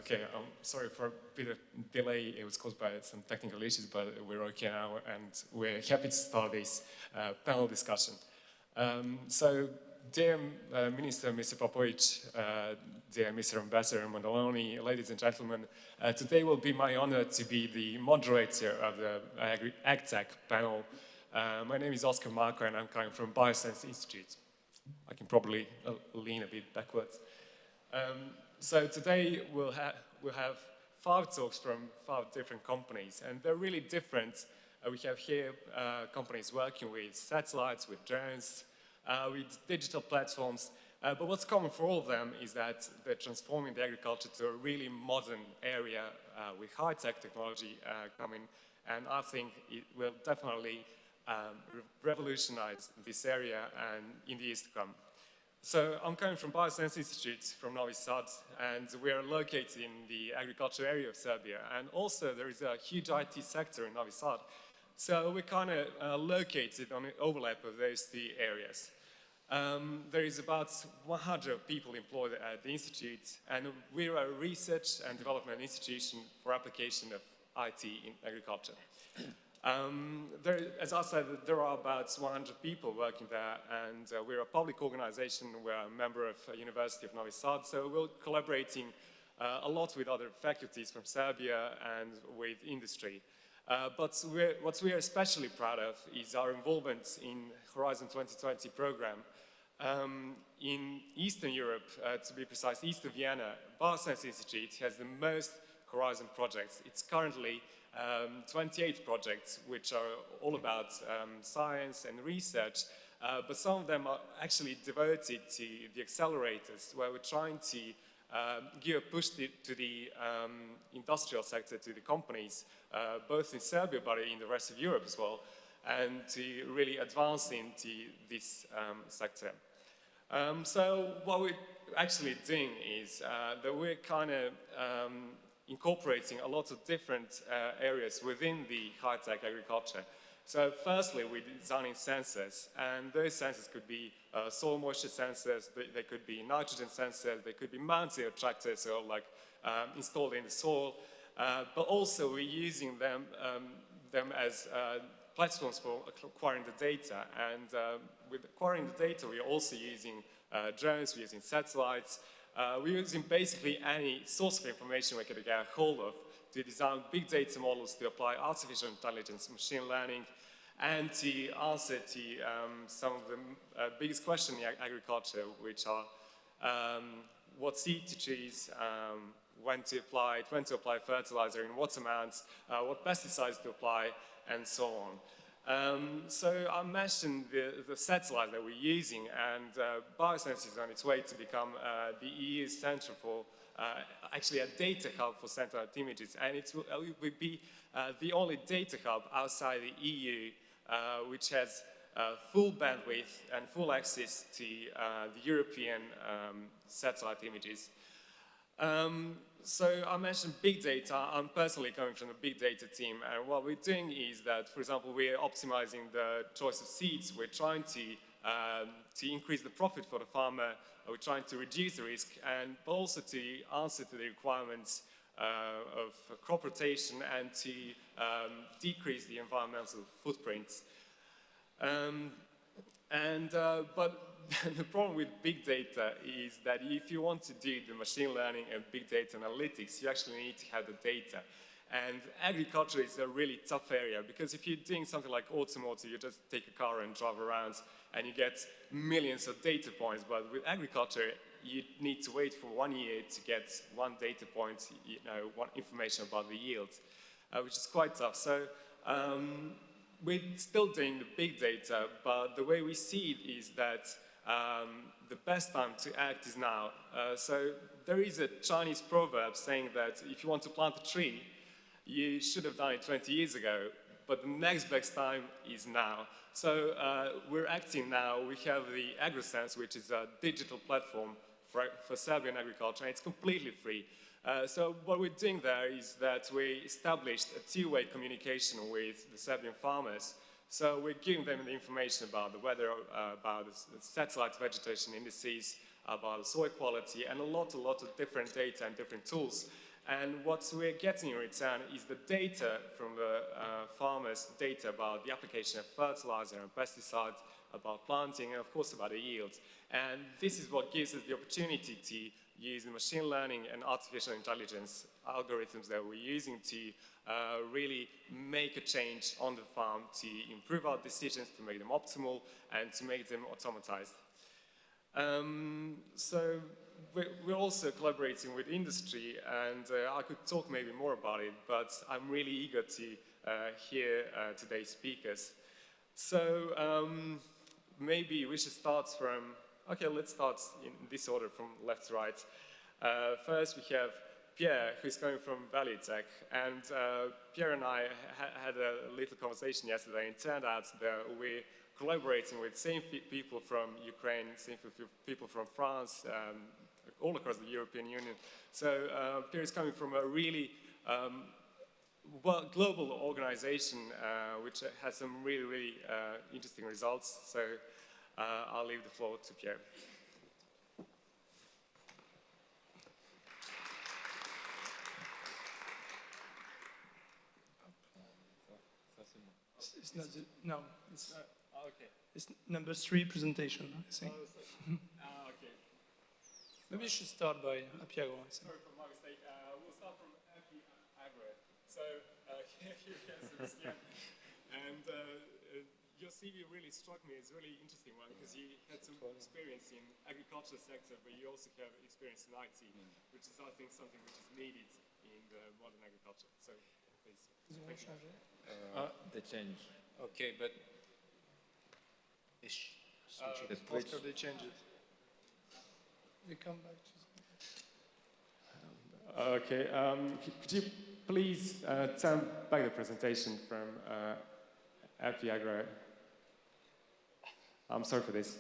Okay, I'm sorry for a bit of delay. It was caused by some technical issues, but we're okay now, and we're happy to start this panel discussion. Dear Minister, Mr. Popovic, dear Mr. Ambassador Mondoloni, ladies and gentlemen, today will be my honor to be the moderator of the Agritech panel. My name is Oscar Marko, and I'm coming from Bioscience Institute. I can probably lean a bit backwards. So today we'll have 5 talks from 5 different companies, and they're really different. We have here companies working with satellites, with drones, with digital platforms, but what's common for all of them is that they're transforming the agriculture to a really modern area with high-tech technology coming, and I think it will definitely revolutionize this area and in the years to come. So I'm coming from Bioscience Institute from Novi Sad, and we are located in the agriculture area of Serbia. And also there is a huge IT sector in Novi Sad. So we're kind of located on the overlap of those 2 areas. There is about 100 people employed at the Institute, and we're a research and development institution for application of IT in agriculture. As I said, there are about 100 people working there, and we're a public organization. We're a member of University of Novi Sad, so we're collaborating a lot with other faculties from Serbia and with industry. But what we are especially proud of is our involvement in Horizon 2020 program. In Eastern Europe, to be precise, east of Vienna, Balkans Institute has the most Horizon projects. It's currently 28 projects which are all about science and research, but some of them are actually devoted to the accelerators, where we're trying to give a push to the industrial sector, to the companies, both in Serbia but in the rest of Europe as well, and to really advance into this sector. So what we're actually doing is that we're kind of incorporating a lot of different areas within the high-tech agriculture. So firstly, we're designing sensors, and those sensors could be soil moisture sensors, they could be nitrogen sensors, they could be mounted tractors or like installed in the soil, but also we're using them as platforms for acquiring the data. And with acquiring the data, we're also using drones, we're using satellites, we're using basically any source of information we could get a hold of to design big data models, to apply artificial intelligence, machine learning, and to answer to some of the biggest questions in agriculture, which are what seed to choose, when to apply fertilizer, in what amounts, what pesticides to apply, and so on. So I mentioned the satellite that we're using, and Bioscience is on its way to become the EU's center for, actually a data hub for satellite images, and it will be the only data hub outside the EU which has full bandwidth and full access to the European satellite images. So I mentioned big data. I'm personally coming from the big data team, and what we're doing is that, for example, we're optimizing the choice of seeds. We're trying to increase the profit for the farmer. We're trying to reduce the risk, and also to answer to the requirements of crop rotation and to decrease the environmental footprints. But the problem with big data is that if you want to do the machine learning and big data analytics, you actually need to have the data. And agriculture is a really tough area, because if you're doing something like automotive, you just take a car and drive around and you get millions of data points. But with agriculture, you need to wait for 1 year to get 1 data point, one information about the yield, which is quite tough. So we're still doing the big data, but the way we see it is that the best time to act is now. So there is a Chinese proverb saying that if you want to plant a tree, you should have done it 20 years ago, but the next best time is now. So we're acting now. We have the AgriSense, which is a digital platform for Serbian agriculture, and it's completely free. So what we're doing there is that we established a 2-way communication with the Serbian farmers. So we're giving them the information about the weather, about the satellite vegetation indices, about soil quality, and a lot of different data and different tools. And what we're getting in return is the data from the farmers, data about the application of fertilizer and pesticides, about planting, and of course about the yields. And this is what gives us the opportunity to use the machine learning and artificial intelligence algorithms that we're using to really make a change on the farm, to improve our decisions, to make them optimal, and to make them automatized. So we're also collaborating with industry, and I could talk maybe more about it, but I'm really eager to hear today's speakers. So maybe we should start from, okay, let's start in this order from left to right. First we have Pierre, who's coming from Agritech, and Pierre and I had a little conversation yesterday, and it turned out that we're collaborating with same people from Ukraine, same people from France, all across the European Union. So Pierre is coming from a really global organization which has some really interesting results. So I'll leave the floor to Pierre. It's not no. It's okay. It's number 3 presentation, I think. Okay. Maybe you should start by Piero. Sorry for my mistake. We'll start from Agro. So here you can Sebastian. And your CV really struck me. It's a really interesting one because you had some experience in agricultural sector, but you also have experience in IT, which is, I think, something which is needed in the modern agriculture. So please. They change. Okay, but After they change it, they come back to. Okay. Could you please turn back the presentation from Agro? I'm sorry for this.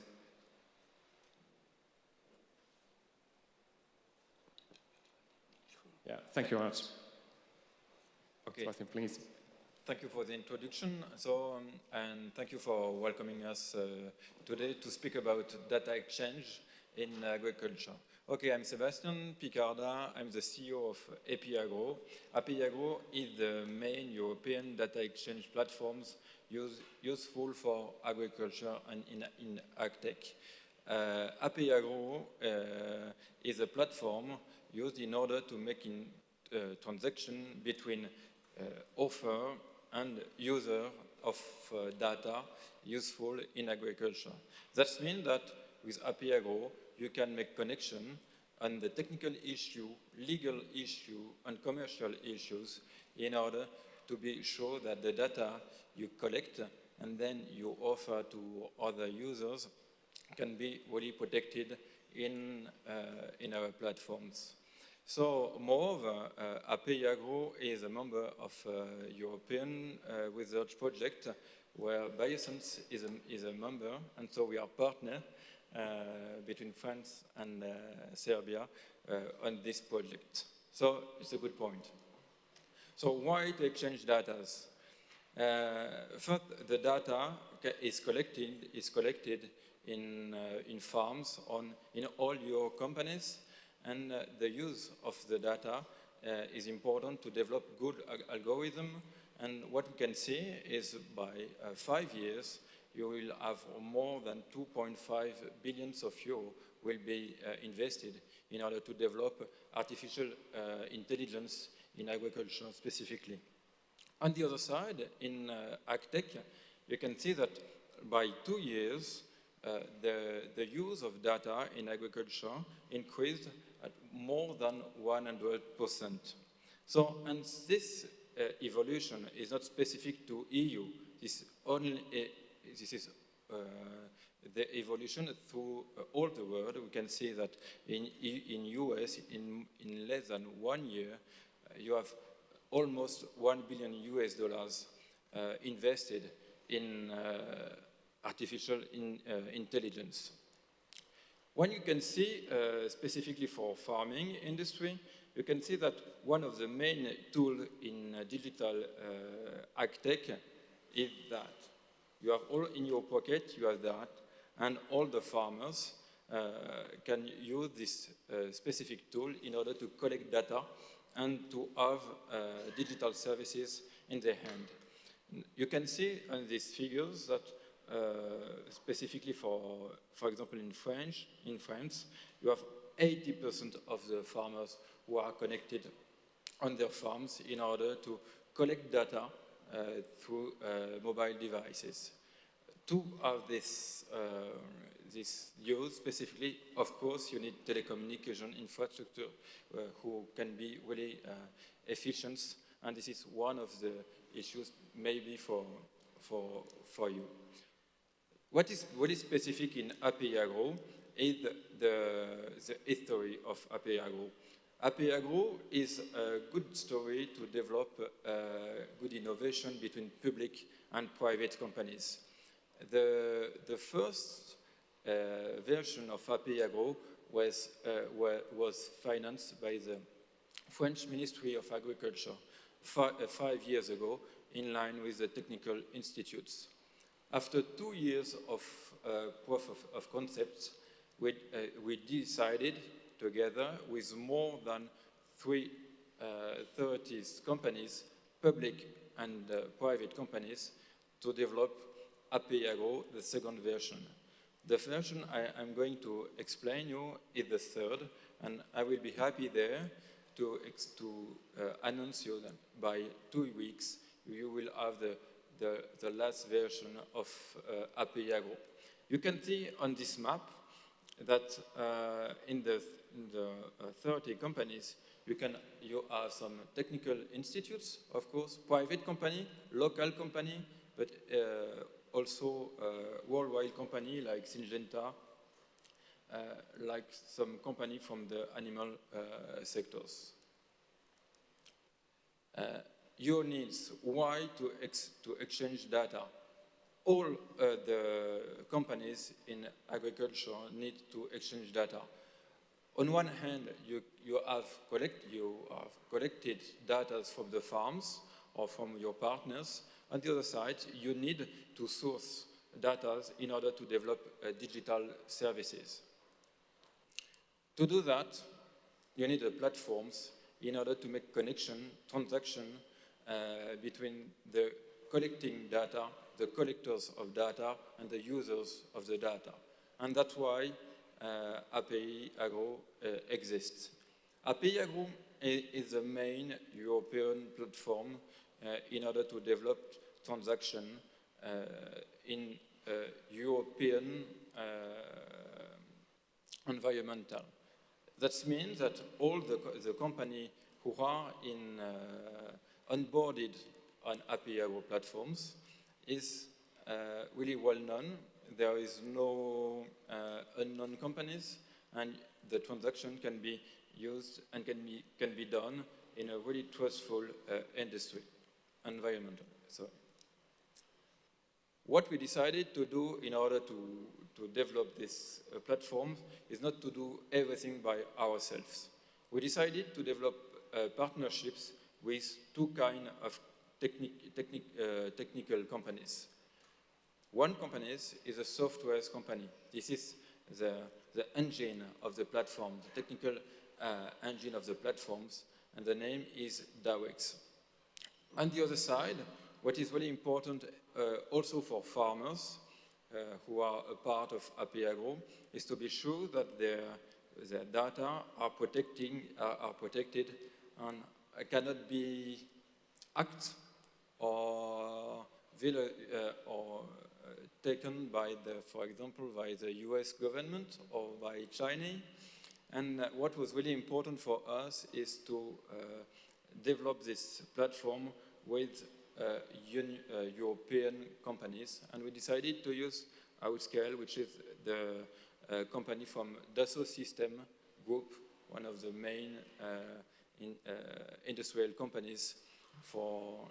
Yeah. Thank you very much. Okay. Sebastian, please. Thank you for the introduction. And thank you for welcoming us today to speak about data exchange in agriculture. Okay, I'm Sebastian Picarda. I'm the CEO of Agro. Agro is the main European data exchange platforms useful for agriculture and in Agtech. Agro is a platform used in order to make transaction between offer and user of data useful in agriculture. That means that with Agro, you can make connection on the technical issue, legal issue, and commercial issues in order to be sure that the data you collect and then you offer to other users can be really protected in our platforms. So, moreover, Agro is a member of European research project where Bioscience is a member, and so we are partner between France and Serbia on this project. So, it's a good point. So, why to exchange data? First, the data is collected in farms in all your companies. And the use of the data is important to develop good algorithm. And what we can see is by 5 years, you will have more than 2.5 billion euros will be invested in order to develop artificial intelligence in agriculture specifically. On the other side, in Agtech, you can see that by 2 years, the use of data in agriculture increased at more than 100%. So, and this evolution is not specific to EU. This is the evolution through all the world. We can see that in US, in less than 1 year, you have almost $1 billion invested in artificial intelligence. When you can see, specifically for farming industry, you can see that one of the main tools in digital Agtech is that. You have all in your pocket, you have that, and all the farmers can use this specific tool in order to collect data and to have digital services in their hand. You can see on these figures that specifically for example, in France, you have 80% of the farmers who are connected on their farms in order to collect data through mobile devices. To have this use specifically, of course, you need telecommunication infrastructure who can be really efficient, and this is one of the issues maybe for you. What is really specific in API Agro is the history of API Agro. API Agro is a good story to develop good innovation between public and private companies. The first version of API Agro was financed by the French Ministry of Agriculture 5 years ago in line with the technical institutes. After 2 years of proof of concept, we decided together with more than 30 companies, public and private companies, to develop API Agro, the second version. The version I'm going to explain you is the third, and I will be happy there to announce you that by 2 weeks you will have the last version of API Agro. You can see on this map that in the 30 companies, you have some technical institutes, of course, private company, local company, but also worldwide company like Syngenta, like some company from the animal sectors. Your needs, why to exchange data? All the companies in agriculture need to exchange data. On one hand, you have collected data from the farms or from your partners. On the other side, you need to source data in order to develop digital services. To do that, you need platforms in order to make connection, transaction between the collecting data, the collectors of data, and the users of the data. And that's why API Agro exists. API Agro is the main European platform in order to develop transaction in European environmental. That means that all the company who are onboarded on API Agro platforms is really well known. There is no unknown companies, and the transaction can be used and can be done in a really trustful industry environment. So, what we decided to do in order to develop this platform is not to do everything by ourselves. We decided to develop partnerships with two kinds of technical companies. One company is a software company. This is the engine of the platform, the technical engine of the platforms, and the name is DAWEX. On the other side, what is really important also for farmers who are a part of API Agro is to be sure that their data are protected and cannot be hacked or taken by for example, by the US government or by China. And what was really important for us is to develop this platform with European companies, and we decided to use Outscale, which is the company from Dassault System Group, one of the main industrial companies for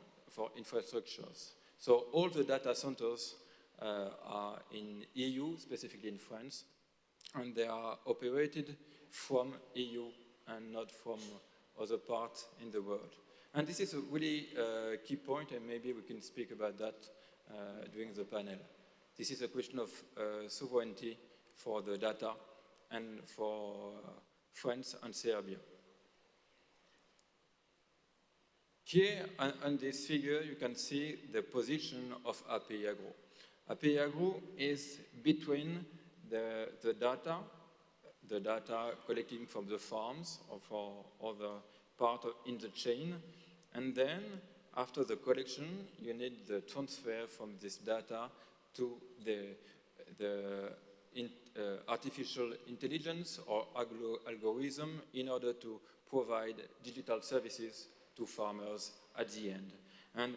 infrastructures. So all the data centers are in EU, specifically in France, and they are operated from EU and not from other parts in the world. And this is a really key point, and maybe we can speak about that during the panel. This is a question of sovereignty for the data and for France and Serbia. Here on this figure, you can see the position of API Agro. API Agro is between the data collecting from the farms or for other part in the chain, and then after the collection, you need the transfer from this data to the artificial intelligence or algorithm in order to provide digital services to farmers at the end. And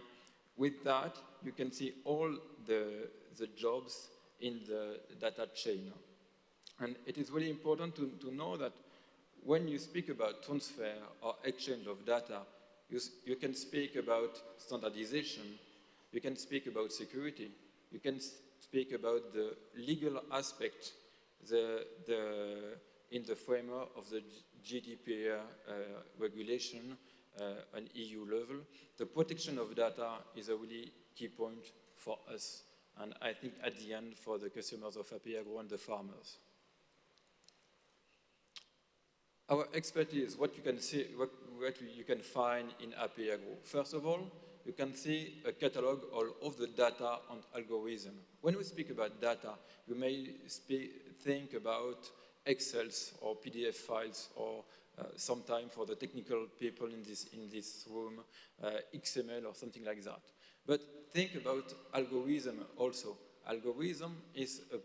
with that, you can see all the jobs in the data chain. And it is really important to know that when you speak about transfer or exchange of data, you can speak about standardization, you can speak about security, you can speak about the legal aspect in the framework of the GDPR regulation on EU level. The protection of data is a really key point for us, and I think at the end for the customers of API Agro and the farmers. Our expertise, what you can see, what you can find in API Agro. First of all, you can see a catalog of the data and algorithm. When we speak about data, you may think about Excels or PDF files or sometime for the technical people in this room, XML or something like that. But think about algorithm also. Algorithm is a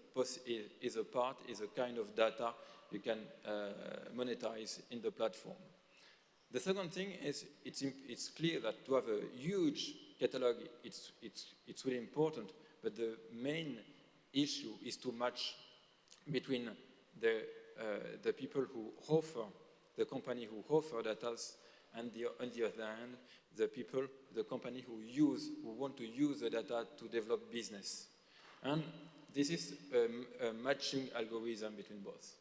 kind of data you can monetize in the platform. The second thing is it's clear that to have a huge catalog, it's really important, but the main issue is to match between the people who offer, the company who offer data, and on the other hand, the company who want to use the data to develop business. And this is a matching algorithm between both.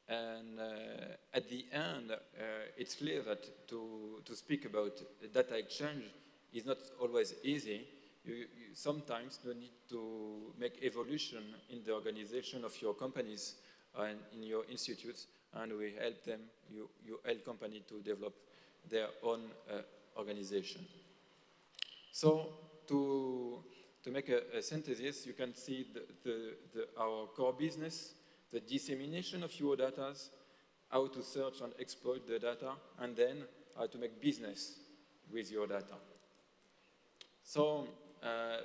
And at the end, it's clear that to speak about data exchange is not always easy. You sometimes need to make evolution in the organization of your companies and in your institutes, and we help them, you help company to develop their own organization. So to make a synthesis, you can see our core business, the dissemination of your data, how to search and exploit the data, and then how to make business with your data. So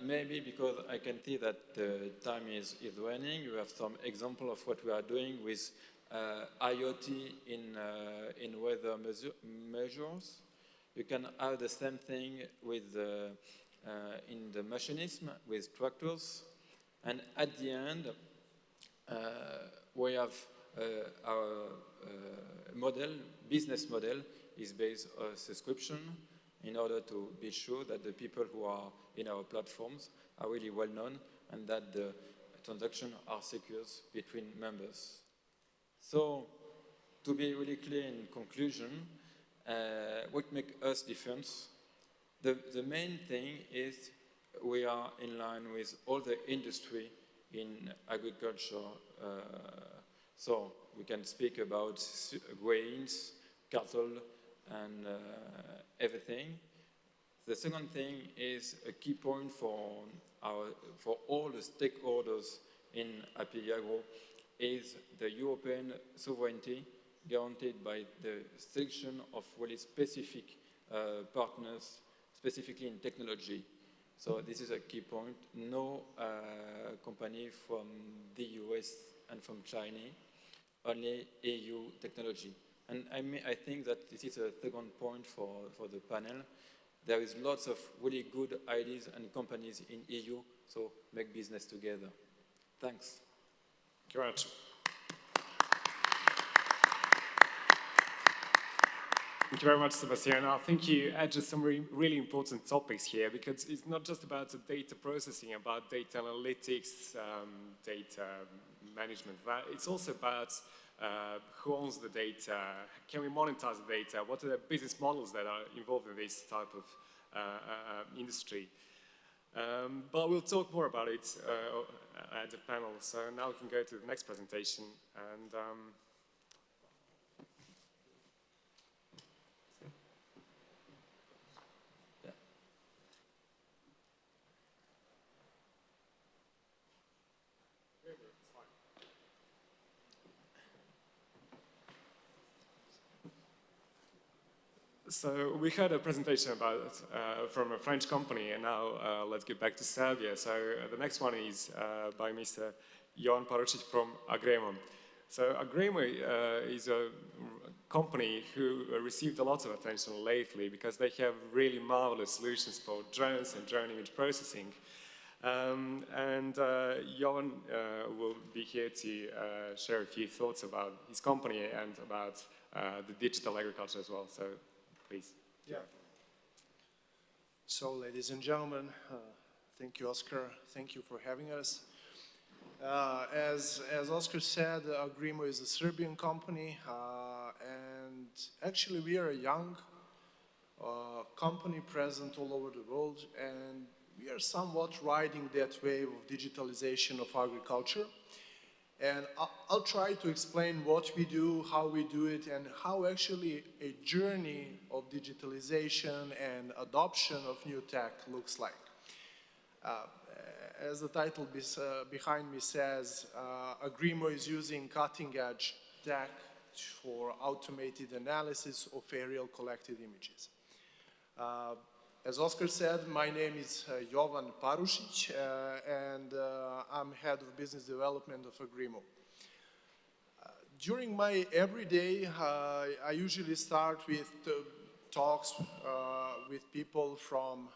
maybe because I can see that the time is running, you have some example of what we are doing with IoT in weather measures. You can have the same thing with in the machinism with tractors, and at the end we have our business model is based on subscription in order to be sure that the people who are in our platforms are really well known and that the transactions are secure between members. So, to be really clear in conclusion, what makes us different? The main thing is we are in line with all the industry in agriculture. So we can speak about grains, cattle, and everything. The second thing is a key point for all the stakeholders in API Agro is the European sovereignty guaranteed by the selection of really specific partners, specifically in technology. So this is a key point. No company from the US and from China, only EU technology. And I think that this is a second point for the panel. There is lots of really good ideas and companies in EU, so make business together. Thanks. Thank you very much. Thank you very much, Sebastian. I think you addressed some really important topics here, because it's not just about the data processing, about data analytics, data management. It's also about who owns the data, can we monetize the data, what are the business models that are involved in this type of industry. But we'll talk more about it at the panel. So now we can go to the next presentation. And so we had a presentation about from a French company, and now let's get back to Serbia. So the next one is by Mr. Jovan Parušić from Agremo. So Agremo is a company who received a lot of attention lately because they have really marvelous solutions for drones and drone image processing. Jovan will be here to share a few thoughts about his company and about the digital agriculture as well. So please. Yeah. So, ladies and gentlemen, thank you, Oscar. Thank you for having us. As Oscar said, Agremo is a Serbian company, and actually we are a young company present all over the world, and we are somewhat riding that wave of digitalization of agriculture. And I'll try to explain what we do, how we do it, and how actually a journey of digitalization and adoption of new tech looks like. As the title behind me says, Agremo is using cutting-edge tech for automated analysis of aerial collected images. As Oscar said, my name is Jovan Parušić, and I'm head of business development of Agremo. During my everyday, I usually start with talks with people from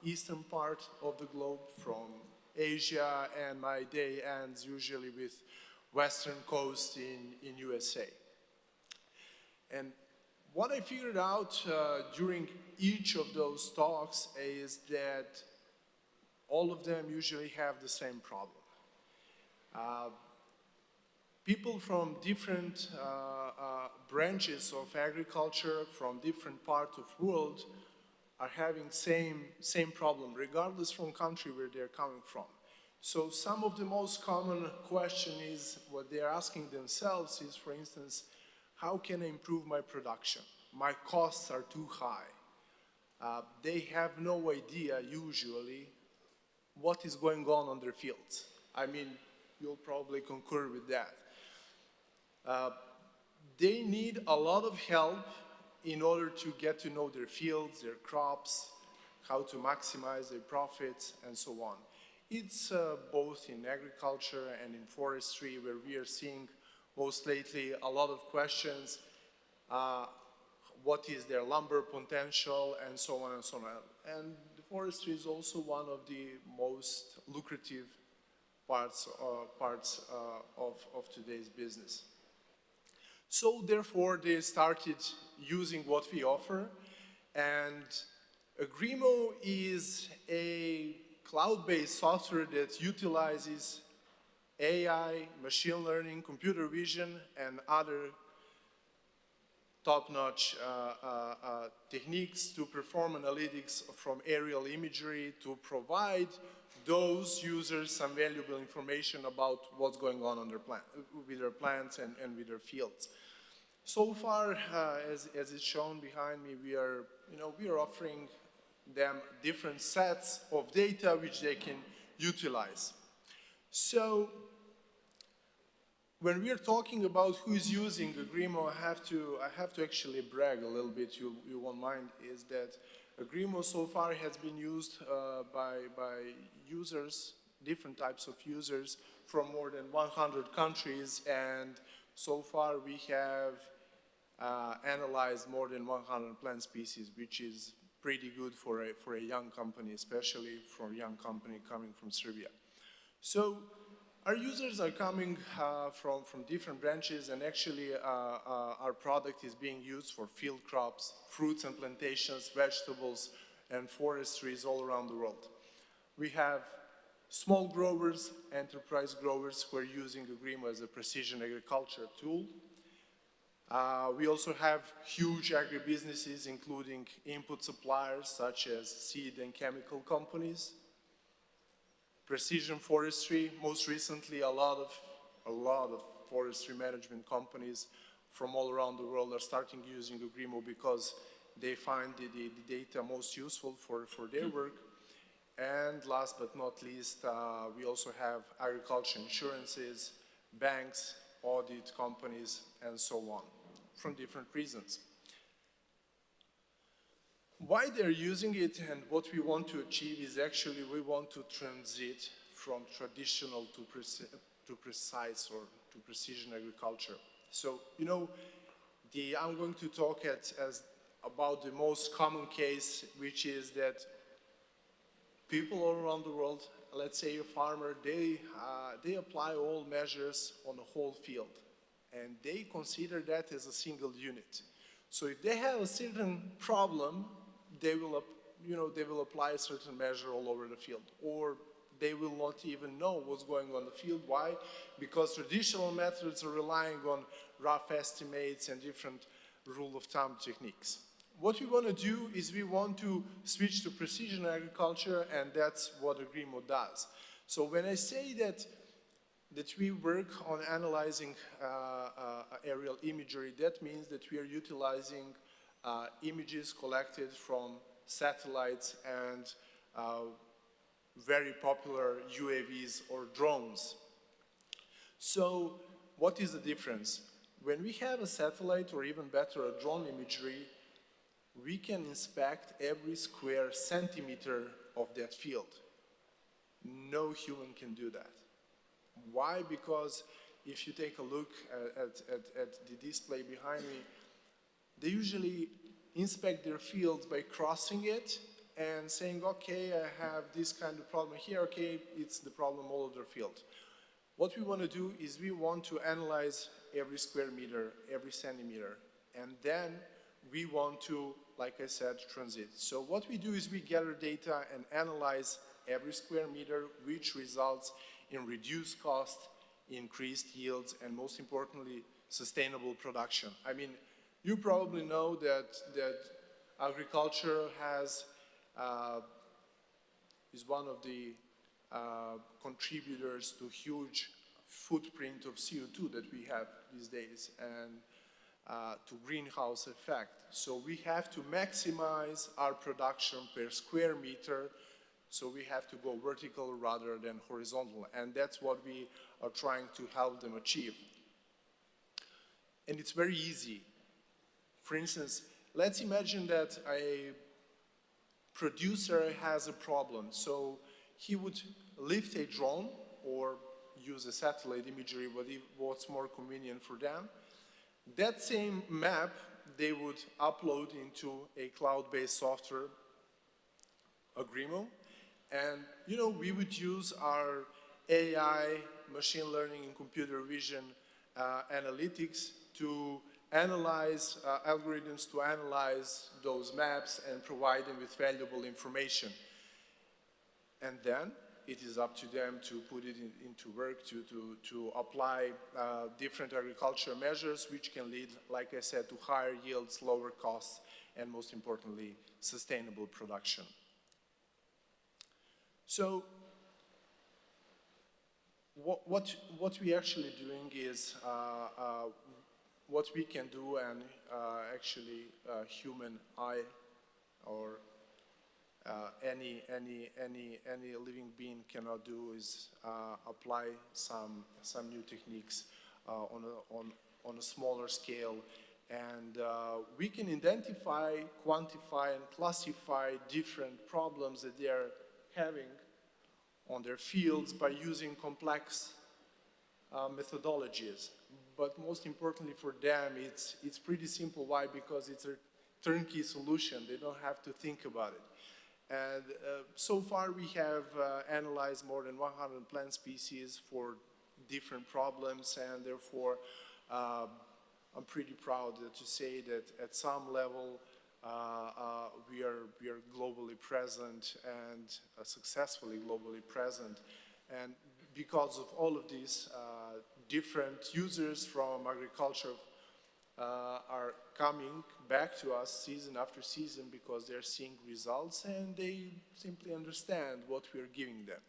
eastern part of the globe, from Asia, and my day ends usually with western coast in USA. And what I figured out during each of those talks is that all of them usually have the same problem. People from different branches of agriculture, from different parts of the world, are having same problem, regardless from country where they're coming from. So some of the most common question is, what they're asking themselves is, for instance, how can I improve my production? My costs are too high. They have no idea, usually, what is going on their fields. I mean, you'll probably concur with that. They need a lot of help in order to get to know their fields, their crops, how to maximize their profits, and so on. It's both in agriculture and in forestry, where we are seeing most lately a lot of questions. What is their lumber potential, and so on and so on. And the forestry is also one of the most lucrative parts of today's business. So therefore, they started using what we offer, and Agremo is a cloud-based software that utilizes AI, machine learning, computer vision, and other top-notch techniques to perform analytics from aerial imagery to provide those users some valuable information about what's going on with their plants and with their fields. So far, as is shown behind me, we are offering them different sets of data which they can utilize. So, when we are talking about who is using Agremo, I have to actually brag a little bit, you won't mind, is that Agremo so far has been used by users, different types of users from more than 100 countries, and so far we have analyzed more than 100 plant species, which is pretty good for a young company, especially for a young company coming from Serbia. So, our users are coming from different branches, and actually our product is being used for field crops, fruits and plantations, vegetables, and forestries all around the world. We have small growers, enterprise growers who are using Agremo as a precision agriculture tool. We also have huge agribusinesses, including input suppliers such as seed and chemical companies. precision forestry. Most recently, a lot of forestry management companies from all around the world are starting using Agrimo because they find the data most useful for their work. And last but not least, we also have agriculture insurances, banks, audit companies, and so on, from different reasons. Why they're using it and what we want to achieve is actually we want to transit from traditional to precise or to precision agriculture. So, you know, I'm going to talk about the most common case, which is that people all around the world, let's say a farmer, they apply all measures on the whole field, and they consider that as a single unit. So if they have a certain problem, they will, they will apply a certain measure all over the field, or they will not even know what's going on in the field. Why? Because traditional methods are relying on rough estimates and different rule of thumb techniques. What we want to do is we want to switch to precision agriculture, and that's what Agrimo does. So when I say that we work on analyzing aerial imagery, that means that we are utilizing images collected from satellites and very popular UAVs or drones. So what is the difference? When we have a satellite, or even better, a drone imagery, we can inspect every square centimeter of that field. No human can do that. Why? Because if you take a look at the display behind me, they usually inspect their fields by crossing it and saying, okay, I have this kind of problem here, okay, it's the problem all over the field. What we want to do is we want to analyze every square meter, every centimeter, and then we want to, like I said, transit. So what we do is we gather data and analyze every square meter, which results in reduced cost, increased yields, and most importantly, sustainable production. I mean, you probably know that agriculture is one of the contributors to huge footprint of CO2 that we have these days, and to greenhouse effect. So we have to maximize our production per square meter, so we have to go vertical rather than horizontal, and that's what we are trying to help them achieve. And it's very easy. For instance, let's imagine that a producer has a problem. So he would lift a drone or use a satellite imagery, what's more convenient for them. That same map, they would upload into a cloud-based software, Agrimo, and we would use our AI, machine learning, and computer vision analytics to analyze algorithms to analyze those maps and provide them with valuable information. And then it is up to them to put it into work, to apply different agricultural measures, which can lead, like I said, to higher yields, lower costs, and most importantly, sustainable production. So what we actually doing is what we can do, and actually human eye or any living being cannot do is apply some new techniques on a smaller scale, and we can identify, quantify, and classify different problems that they are having on their fields by using complex methodologies. But most importantly for them, it's pretty simple. Why? Because it's a turnkey solution. They don't have to think about it. And so far we have analyzed more than 100 plant species for different problems, and therefore I'm pretty proud to say that at some level we are globally present, and successfully globally present. And because of all of these, different users from agriculture are coming back to us season after season because they're seeing results and they simply understand what we're giving them.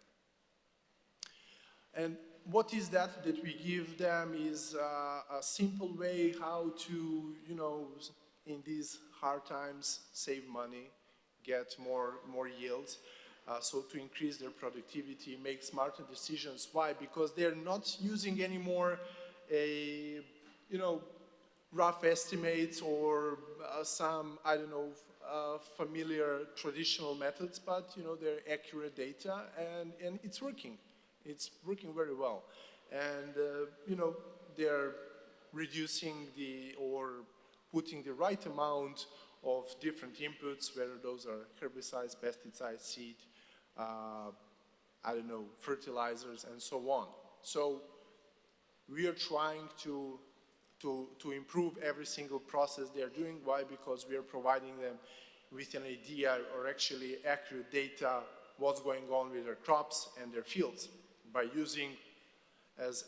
And what is that we give them is a simple way how to, you know, in these hard times, save money, get more yields. So to increase their productivity, make smarter decisions. Why? Because they're not using anymore a, you know, rough estimates or some, I don't know, familiar traditional methods, but, you know, they're accurate data, and it's working. It's working very well. And, you know, they're reducing or putting the right amount of different inputs, whether those are herbicides, pesticides, seed, I don't know, fertilizers, and so on. So we are trying to improve every single process they are doing. Why? Because we are providing them with an idea, or actually accurate data, what's going on with their crops and their fields, by using, as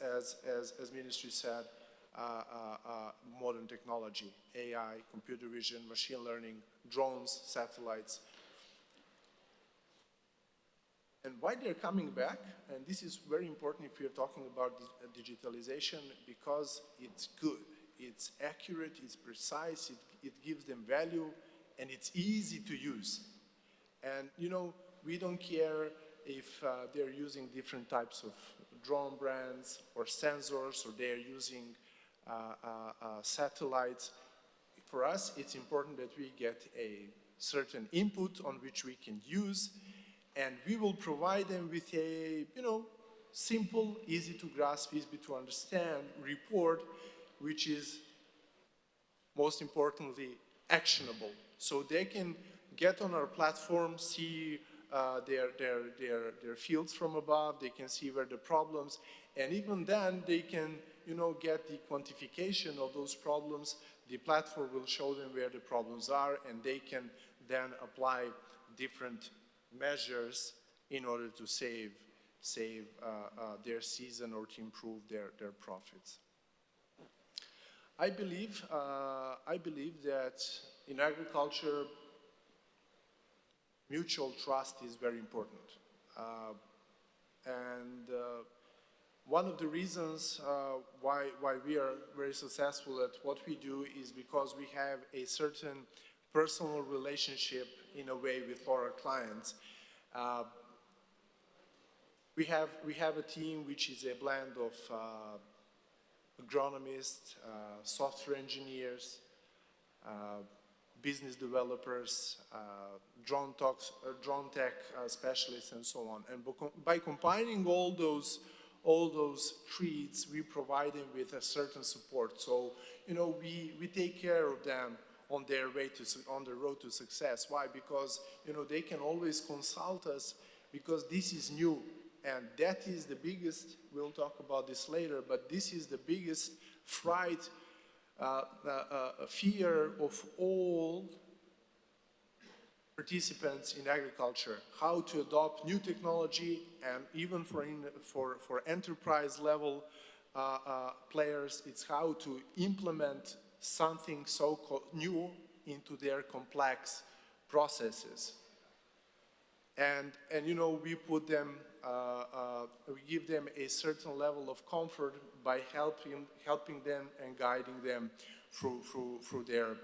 Ministry said, modern technology, AI, computer vision, machine learning, drones, satellites. And why they're coming back, and this is very important if you're talking about digitalization, because it's good, it's accurate, it's precise, it gives them value, and it's easy to use. And, you know, we don't care if they're using different types of drone brands or sensors, or they're using satellites. For us, it's important that we get a certain input on which we can use, and we will provide them with a, you know, simple, easy to grasp, easy to understand report, which is, most importantly, actionable. So they can get on our platform, see their fields from above, they can see where the problems, and even then they can, you know, get the quantification of those problems. The platform will show them where the problems are, and they can then apply different measures in order to save their season or to improve their profits. I believe that in agriculture, mutual trust is very important. One of the reasons why we are very successful at what we do is because we have a certain personal relationship, in a way, with our clients. We have a team which is a blend of agronomists, software engineers, business developers, drone tech specialists, and so on. And by combining all those traits, we provide them with a certain support. So, you know, we take care of them on their way on the road to success. Why? Because, you know, they can always consult us, because this is new, and that is the biggest. We'll talk about this later, but this is the biggest fright, fear of all participants in agriculture: how to adopt new technology, and even for enterprise level players, it's how to implement something so new into their complex processes. And you know, we put them, we give them a certain level of comfort by helping them and guiding them through their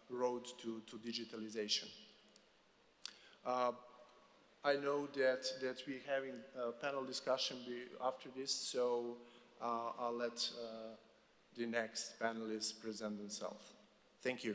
road to digitalization. I know that we're having a panel discussion after this, so I'll let the next panelists present themselves. Thank you.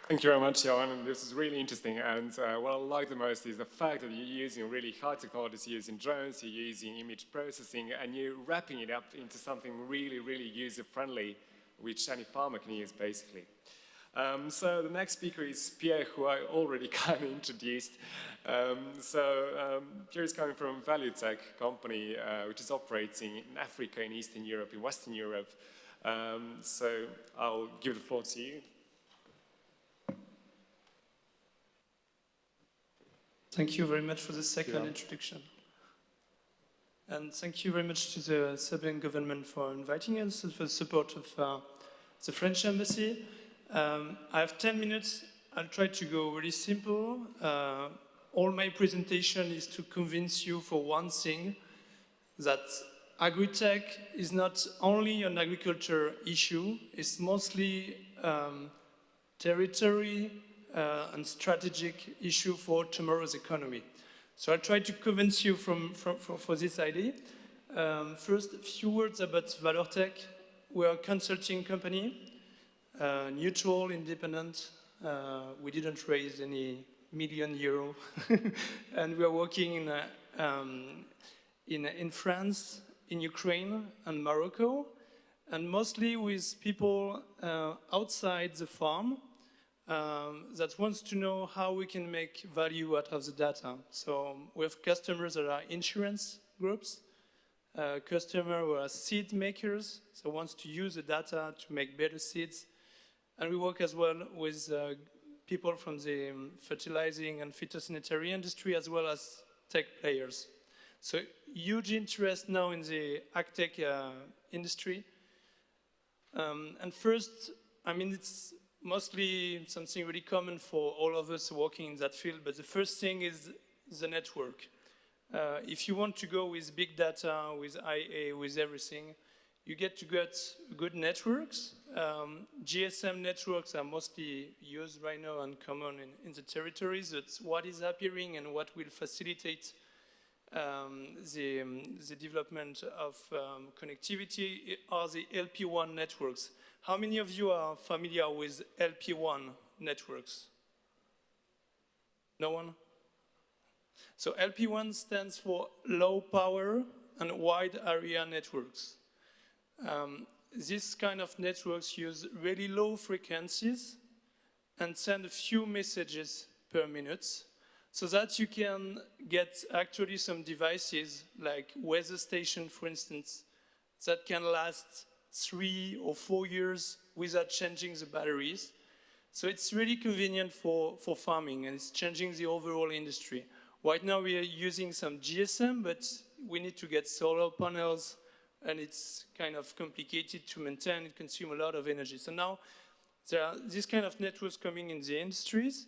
Thank you very much, Johan. This is really interesting. And what I like the most is the fact that you're using really high technologies, you're using drones, you're using image processing, and you're wrapping it up into something really, really user-friendly, which any farmer can use, basically. So the next speaker is Pierre, who I already kind of introduced. Pierre is coming from Agritech company, which is operating in Africa, in Eastern Europe, in Western Europe. So I'll give the floor to you. Thank you very much for the second introduction. And thank you very much to the Serbian government for inviting us, and for the support of the French embassy. I have 10 minutes. I'll try to go really simple. all my presentation is to convince you for one thing, that Agritech is not only an agriculture issue, it's mostly territory and strategic issue for tomorrow's economy. So I try to convince you for this idea. First, a few words about Valortech. We're a consulting company, neutral, independent. We didn't raise any €1 million, and we are working in France, in Ukraine, and Morocco, and mostly with people outside the farm that wants to know how we can make value out of the data. So we have customers that are insurance groups, customers who are seed makers, so wants to use the data to make better seeds. And we work as well with people from the fertilizing and phytosanitary industry, as well as tech players. So huge interest now in the Agtech industry. And first, I mean, it's mostly something really common for all of us working in that field, but the first thing is the network. If you want to go with big data, with IA, with everything, you get good networks. GSM networks are mostly used right now and common in the territories. That's what is appearing and what will facilitate the development of connectivity are the LP1 networks. How many of you are familiar with LP1 networks? No one? So LP1 stands for low power and wide area networks. This kind of networks use really low frequencies and send a few messages per minute, so that you can get actually some devices like weather station, for instance, that can last 3 or 4 years without changing the batteries. So it's really convenient for farming, and it's changing the overall industry. Right now we are using some GSM, but we need to get solar panels, and it's kind of complicated to maintain. It consumes a lot of energy. So now there are these kind of networks coming in the industries.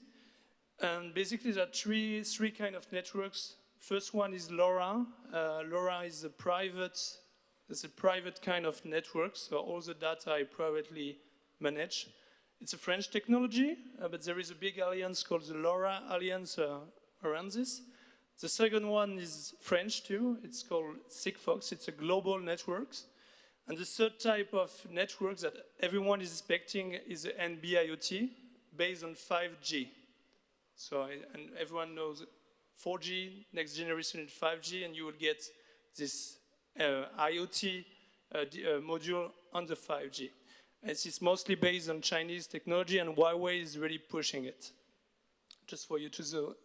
And basically there are three kind of networks. First one is LoRa. LoRa is a private kind of network, so all the data are privately managed. It's a French technology, but there is a big alliance called the LoRa Alliance around this. The second one is French too. It's called Sigfox. It's a global network. And the third type of networks that everyone is expecting is the NB-IoT based on 5G. So, and everyone knows 4G, next generation is 5G, and you will get this IoT module on the 5G. And it's mostly based on Chinese technology, and Huawei is really pushing it. Just for you to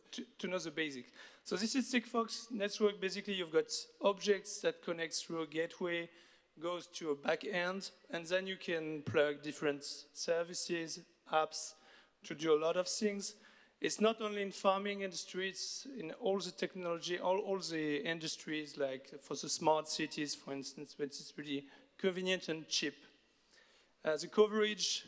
know the basic. So this is Sigfox network. Basically, you've got objects that connect through a gateway, goes to a back end, and then you can plug different services, apps, to do a lot of things. It's not only in farming industry, it's in all the technology, all the industries, like for the smart cities, for instance, but it's really convenient and cheap. The coverage,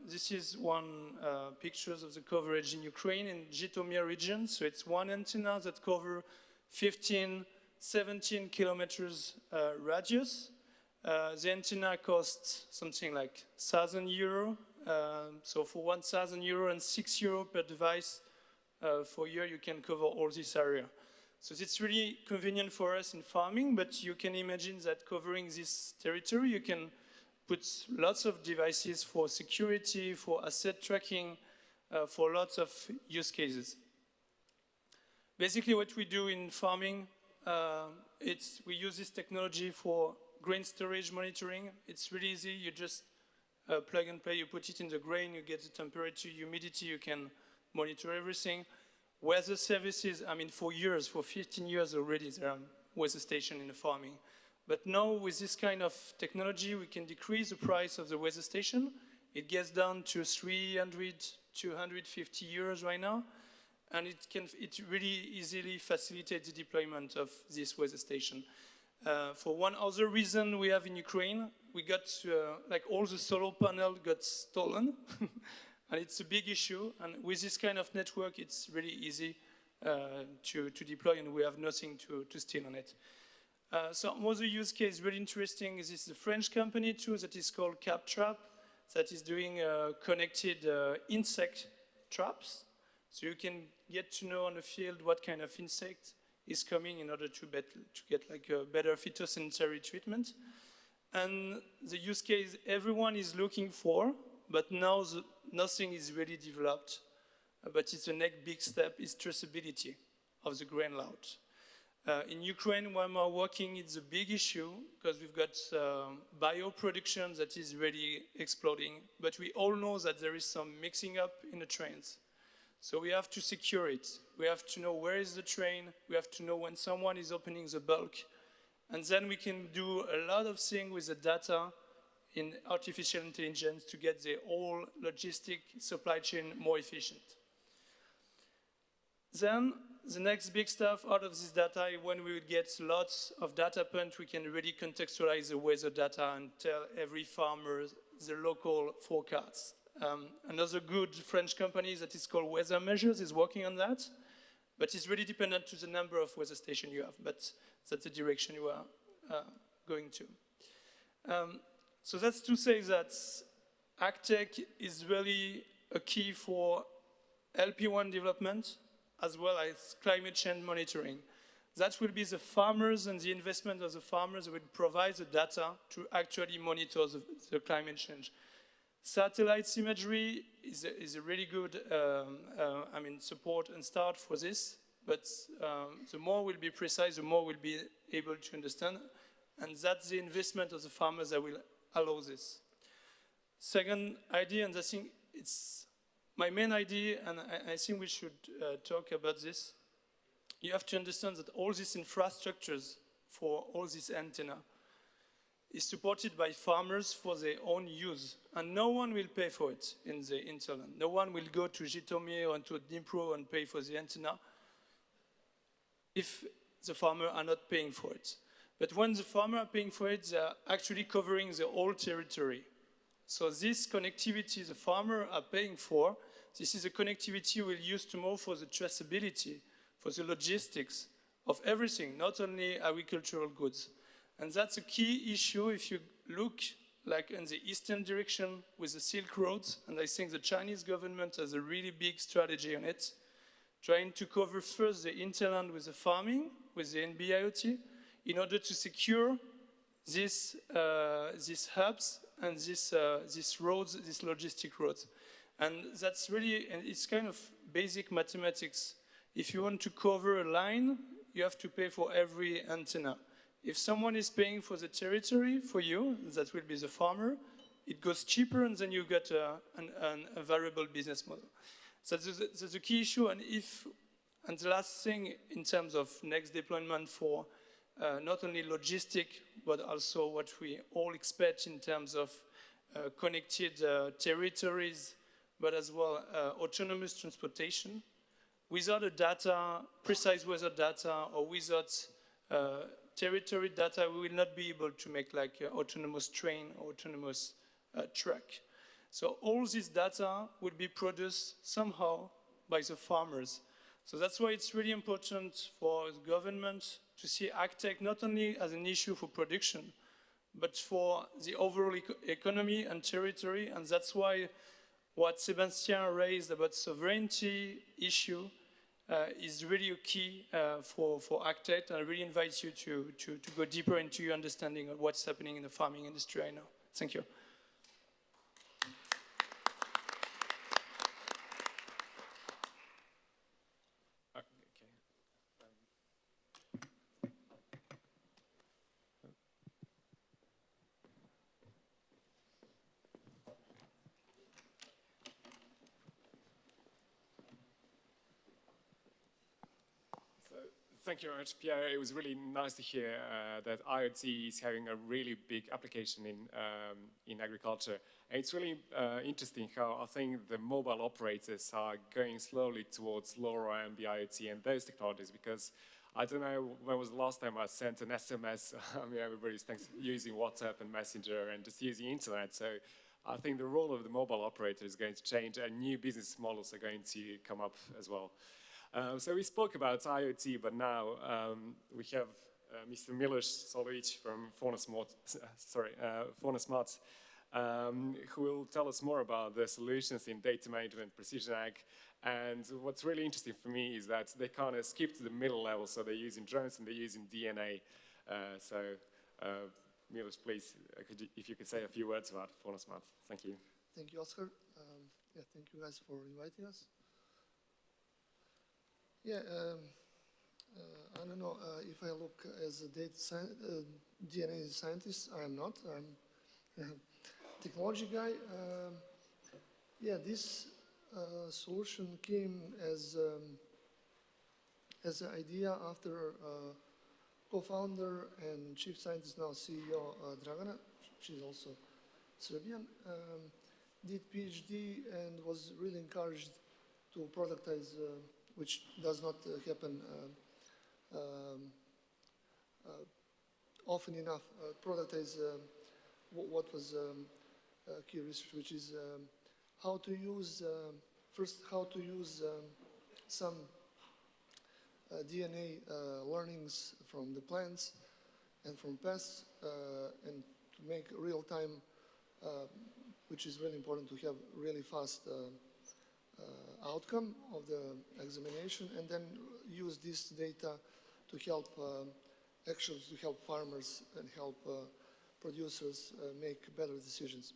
this is one pictures of the coverage in Ukraine, in Zhytomyr region. So it's one antenna that covers 15, 17 kilometers radius. The antenna costs something like €1,000. So for €1,000 and €6 per device for a year, you can cover all this area. So it's really convenient for us in farming, but you can imagine that covering this territory, you can put lots of devices for security, for asset tracking, for lots of use cases. Basically what we do in farming, we use this technology for grain storage monitoring. It's really easy. You just plug and play, you put it in the grain, you get the temperature, humidity, you can monitor everything. Weather services, I mean, for years, for 15 years already, there are weather stations in the farming. But now with this kind of technology, we can decrease the price of the weather station. It gets down to 300, 250 euros right now. And it really easily facilitates the deployment of this weather station. For one other reason we have in Ukraine, we got, like all the solar panels got stolen. And it's a big issue. And with this kind of network, it's really easy to deploy, and we have nothing to steal on it. So another use case really interesting is this a French company too that is called CapTrap that is doing connected insect traps. So you can get to know on the field what kind of insect is coming in order to get like a better phytosanitary treatment. And the use case everyone is looking for, but now nothing is really developed. But it's the next big step is traceability of the grain lot. In Ukraine, where I'm working, it's a big issue because we've got bioproduction that is really exploding. But we all know that there is some mixing up in the trains. So we have to secure it. We have to know where is the train. We have to know when someone is opening the bulk. And then we can do a lot of things with the data in artificial intelligence to get the whole logistic supply chain more efficient. Then the next big stuff out of this data, when we will get lots of data points, we can really contextualize the weather data and tell every farmer the local forecast. Another good French company that is called Weather Measures is working on that, but it's really dependent to the number of weather stations you have, but that's the direction you are going to. So that's to say that Agtech is really a key for LP1 development, as well as climate change monitoring. That will be the farmers and the investment of the farmers will provide the data to actually monitor the climate change. Satellite imagery is a really good support and start for this, but the more we'll be precise, the more we'll be able to understand, and that's the investment of the farmers that will allow this. Second idea, and I think it's my main idea, and I think we should talk about this. You have to understand that all these infrastructures for all these antenna is supported by farmers for their own use, and no one will pay for it in the hinterland. No one will go to Zhytomyr or to Dnipro and pay for the antenna if the farmer are not paying for it. But when the farmer are paying for it, they are actually covering the whole territory. So this connectivity the farmer are paying for, this is a connectivity we'll use tomorrow for the traceability, for the logistics of everything, not only agricultural goods. And that's a key issue if you look like in the eastern direction with the Silk Roads, and I think the Chinese government has a really big strategy on it, trying to cover first the hinterland with the farming, with the NB-IoT, in order to secure these hubs and these roads, these logistic roads. And that's really, and it's kind of basic mathematics. If you want to cover a line, you have to pay for every antenna. If someone is paying for the territory for you, that will be the farmer, it goes cheaper, and then you get a variable business model. So that's a key issue, and the last thing in terms of next deployment for not only logistic, but also what we all expect in terms of connected territories, but as well autonomous transportation. Without a data, precise weather data, or without territory data, we will not be able to make like autonomous train or autonomous truck. So all this data will be produced somehow by the farmers. So that's why it's really important for the government to see Agtech not only as an issue for production, but for the overall economy and territory. And that's why what Sebastian raised about sovereignty issue is really a key for Agtech. And I really invite you to go deeper into your understanding of what's happening in the farming industry right now. Thank you. Thank you very much, Pierre. It was really nice to hear that IoT is having a really big application in agriculture. And it's really interesting how I think the mobile operators are going slowly towards LoRa and the IoT and those technologies, because I don't know when was the last time I sent an SMS. I mean, everybody's using WhatsApp and Messenger and just using internet. So I think the role of the mobile operator is going to change, and new business models are going to come up as well. So we spoke about IoT, but now we have Mr. Miloš Solović from Fauna Smart, who will tell us more about the solutions in data management, precision ag. And what's really interesting for me is that they kind of skip to the middle level, so they're using drones and they're using DNA. Miloš, please, if you could say a few words about Fauna Smart. Thank you. Thank you, Oscar. Yeah, thank you guys for inviting us. Yeah, I don't know if I look as a DNA scientist. I am not. I'm a technology guy. Yeah, this solution came as an idea after co-founder and chief scientist, now CEO Dragana. She's also Serbian. Did PhD and was really encouraged to productize, which does not happen often enough, productize what was key research, which is how to use, first how to use some DNA learnings from the plants and from pests and to make real-time, which is really important to have really fast outcome of the examination, and then use this data to help actually to help farmers and help producers make better decisions.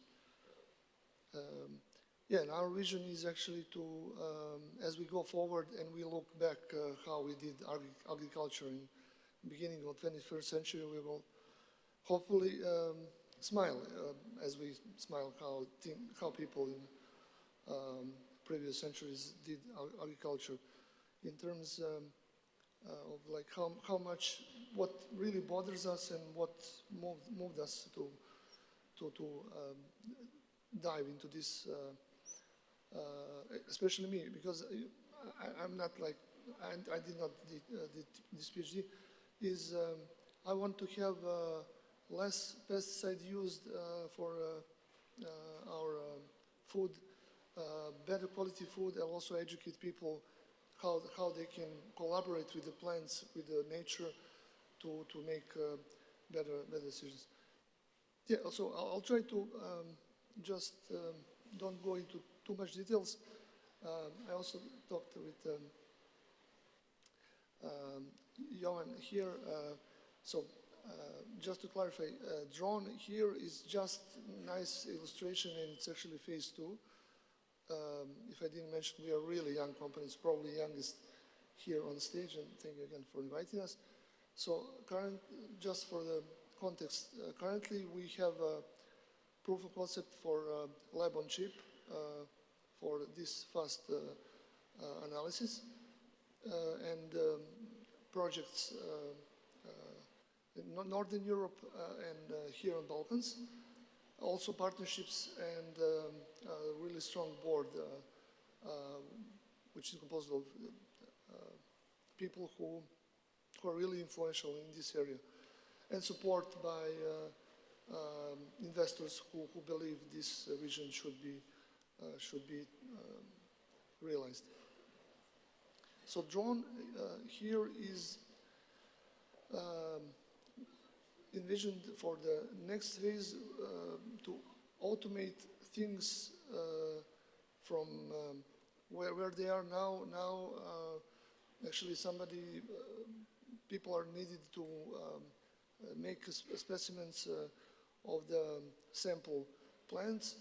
Yeah, and our vision is actually to, as we go forward and we look back how we did agriculture in the beginning of the 21st century, we will hopefully smile as we smile how people in previous centuries did agriculture, in terms of like how much, what really bothers us and what moved us to dive into this, especially me, because I'm not like, I did not did this PhD, is I want to have less pesticide used for our food, better quality food, and also educate people how they can collaborate with the plants, with the nature, to make better decisions. Yeah, so I'll try to just don't go into too much details. I also talked with Johan here. So just to clarify, drone here is just nice illustration, and it's actually phase 2. If I didn't mention, we are a really young company. It's probably youngest here on stage, and thank you again for inviting us. So just for the context, currently we have a proof of concept for lab on chip for this fast analysis, and projects in Northern Europe and here in Balkans. Also partnerships and a really strong board, which is composed of people who are really influential in this area, and support by investors who believe this vision should be realized. So drone here is envisioned for the next phase to automate things from where they are now. Now, actually, people are needed to make specimens of the sample plants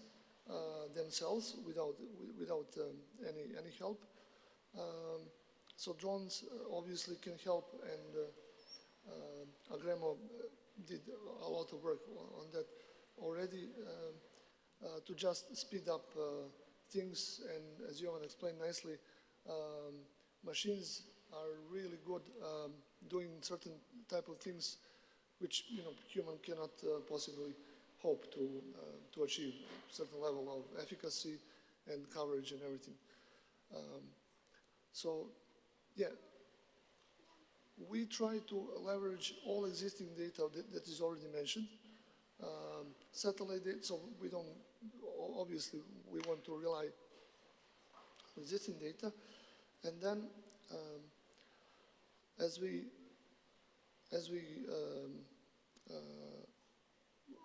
themselves without any help. So drones obviously can help, and Agremo did a lot of work on that already to just speed up things. And as Johan explained nicely, machines are really good doing certain type of things which human cannot possibly hope to achieve, a certain level of efficacy and coverage and everything. So yeah, we try to leverage all existing data that is already mentioned, satellite data, so we don't, obviously we want to rely on existing data, and then as we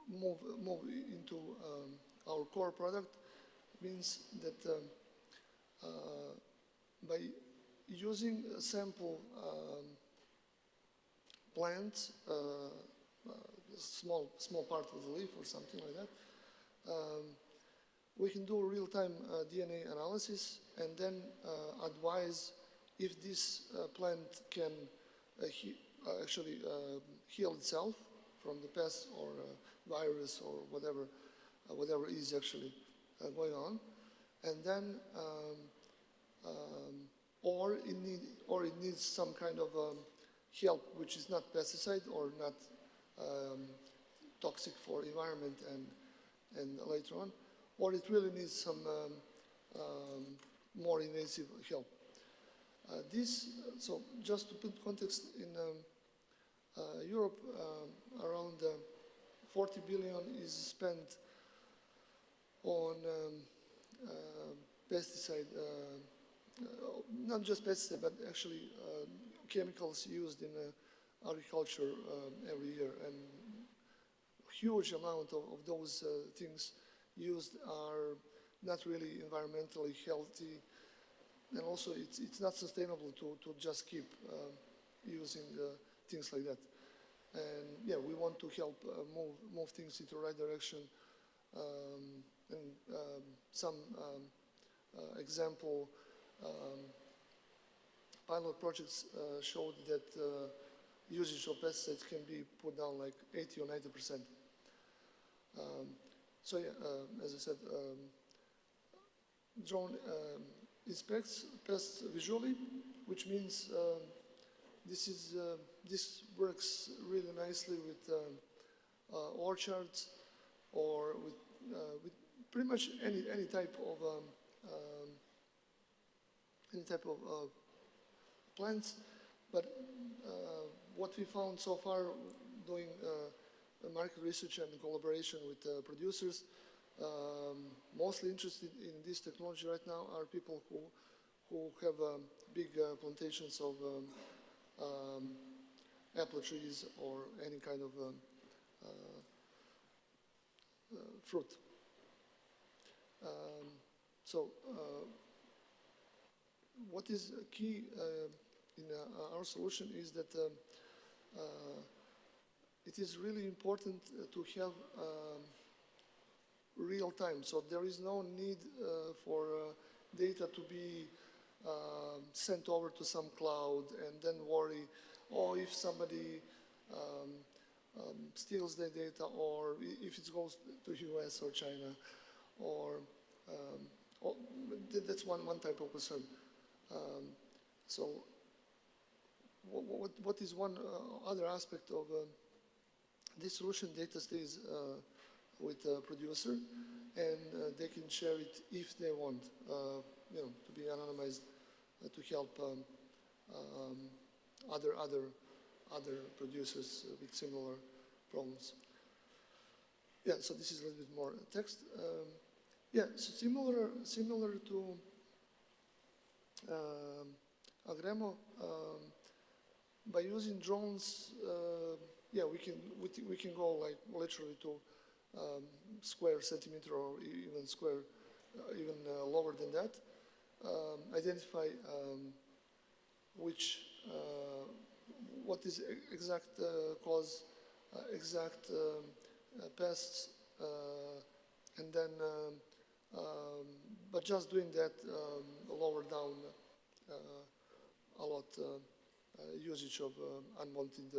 move into our core product, means that by using a sample plant, small part of the leaf or something like that, we can do real-time DNA analysis and then advise if this plant can actually heal itself from the pest or virus or whatever is actually going on, and then or it needs some kind of help which is not pesticide or not toxic for environment and later on, or it really needs some more invasive help. So just to put context, in Europe, around 40 billion is spent on pesticide, not just pesticide, but actually chemicals used in agriculture every year, and huge amount of those things used are not really environmentally healthy, and also it's not sustainable to just keep using things like that. And yeah, we want to help move things into the right direction. Some example pilot projects showed that usage of pesticides can be put down like 80 or 90%. So yeah, as I said, drone inspects pests visually, which means this works really nicely with orchards or with pretty much any type of plants. But what we found so far doing market research and collaboration with producers, mostly interested in this technology right now are people who have big plantations of apple trees or any kind of fruit. What is key in our solution is that it is really important to have real time. So there is no need for data to be sent over to some cloud and then worry, oh, if somebody steals the data, or if it goes to US or China, or that's one type of concern. So what is one other aspect of this solution? Data stays with the producer, and they can share it if they want, to be anonymized to help other producers with similar problems. Yeah, so this is a little bit more text. Yeah, so similar to Agremo, by using drones, yeah, we can go like literally to square centimeter or even square, even lower than that. Identify what is exact cause, exact pests, and then, but just doing that lower down a lot usage of unwanted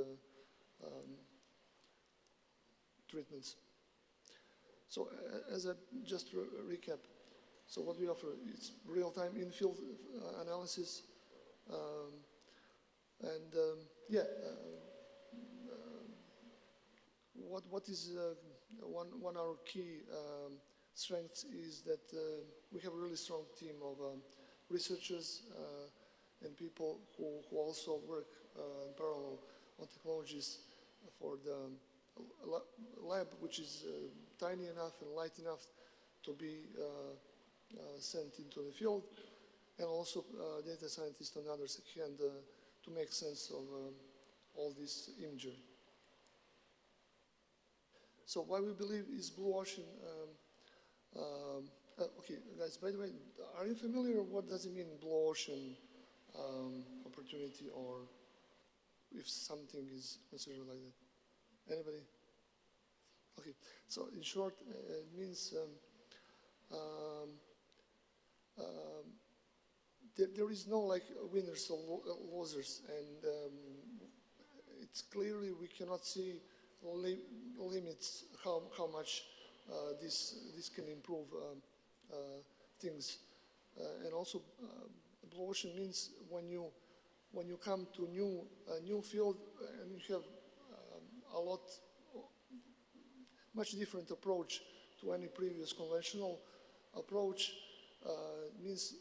treatments. So as a just recap, so what we offer is real-time in-field analysis, and yeah, what is one of our key strengths is that we have a really strong team of researchers and people who also work in parallel on technologies for the lab, which is tiny enough and light enough to be sent into the field. and also data scientists on the other hand to make sense of all this imagery. So why we believe is blue ocean, okay guys, by the way, are you familiar what does it mean blue ocean opportunity, or if something is considered like that? Anybody? Okay, so in short, it means there is no like winners or losers, and it's clearly we cannot see limits how much this can improve things, and also blue ocean means when you come to new field and you have much different approach to any previous conventional approach, means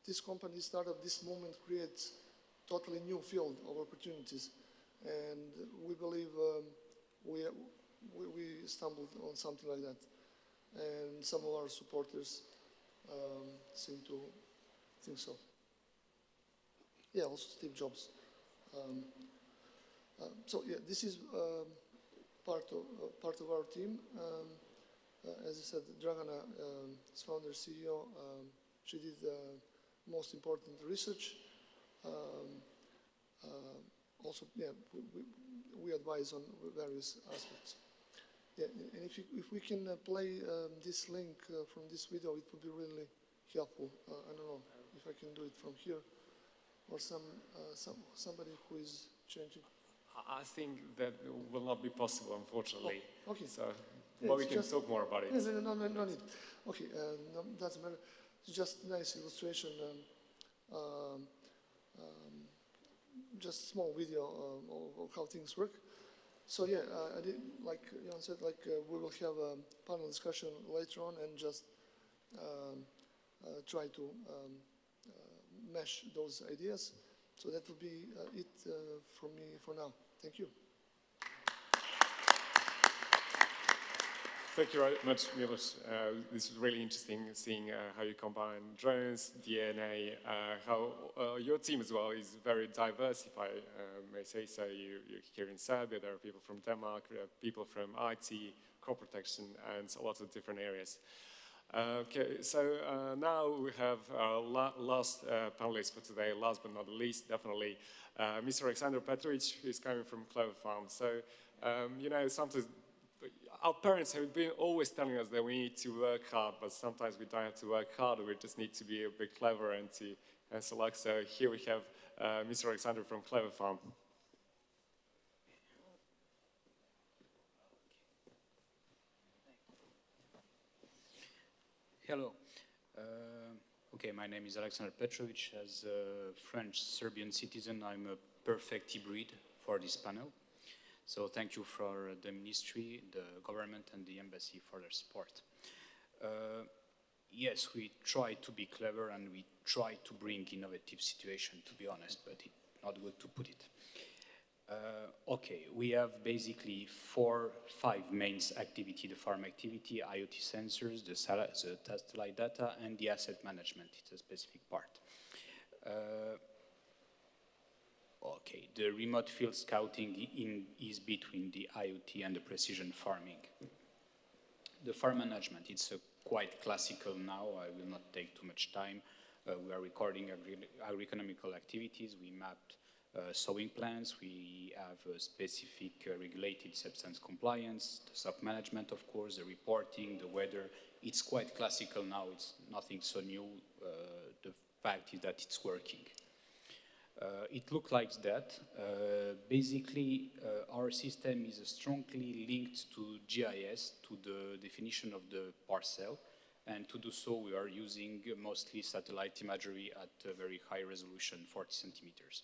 this company startup this moment creates totally new field of opportunities, and we believe we stumbled on something like that, and some of our supporters seem to think so. Yeah, also Steve Jobs. So yeah, this is part of our team. As I said, Dragana is founder, CEO. She did most important research. Also, yeah, we advise on various aspects. Yeah, and if we can play this link from this video, it would be really helpful. I don't know if I can do it from here, or somebody who is changing. I think that will not be possible, unfortunately. Oh, okay. So, yeah, but we can talk more about it. No need. Okay, no, doesn't matter. It's just a nice illustration. Just small video of how things work. So yeah, I did, like Jan said, like we will have a panel discussion later on and just try to mesh those ideas. So that will be it from me for now. Thank you. Thank you very much, Milos. This is really interesting, seeing how you combine drones, DNA, how your team as well is very diversified, may say so. You're here in Serbia, there are people from Denmark, there are people from IT, crop protection, and a lot of different areas. Okay, so now we have our last panelist for today, last but not least, definitely, Mr. Alexander Petrovic, who's coming from Clever Farm. So, you know, sometimes our parents have been always telling us that we need to work hard, but sometimes we don't have to work hard, we just need to be a bit clever and to select. So here we have Mr. Alexander from Clever Farm. Hello. Okay, my name is Alexander Petrovic. As a French-Serbian citizen, I'm a perfect hybrid for this panel. So thank you for the ministry, the government, and the embassy for their support. Yes, we try to be clever and we try to bring innovative situation, to be honest, but it's not good to put it. Okay, we have basically 5 main activity: the farm activity, IoT sensors, the satellite data, and the asset management. It's a specific part. Okay, the remote field scouting is between the IoT and the precision farming. The farm management, it's quite classical now. I will not take too much time. We are recording agroeconomical activities. We mapped sowing plans. We have a specific regulated substance compliance, the stock management, of course, the reporting, the weather. It's quite classical now. It's nothing so new. The fact is that it's working. It looks like that. Basically, our system is strongly linked to GIS, to the definition of the parcel, and to do so we are using mostly satellite imagery at a very high resolution, 40 centimeters.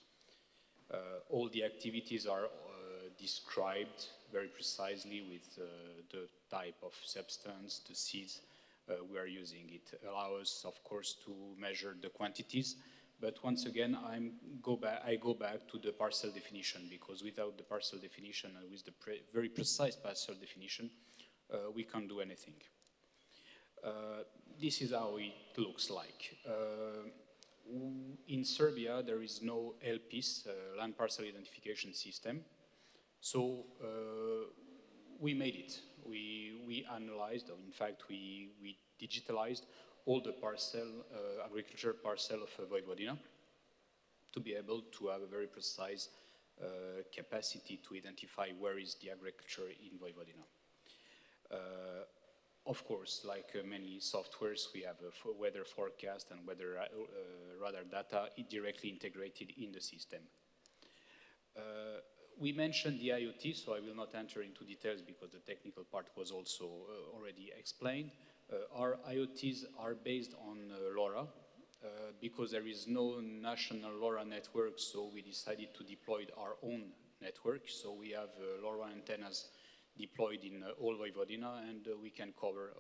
All the activities are described very precisely with the type of substance, the seeds we are using. It allows us, of course, to measure the quantities. But once again, I go back to the parcel definition, because without the parcel definition and with the very precise parcel definition, we can't do anything. This is how it looks like. In Serbia, there is no LPIS, land parcel identification system. So we made it. We analyzed, or in fact, we digitalized all the agriculture parcel of Vojvodina to be able to have a very precise capacity to identify where is the agriculture in Vojvodina. Of course, like many softwares, we have a weather forecast and weather radar data directly integrated in the system. We mentioned the IoT, so I will not enter into details because the technical part was also already explained. Our IoTs are based on LoRa because there is no national LoRa network, so we decided to deploy our own network. So we have LoRa antennas deployed in all Vojvodina, and we can cover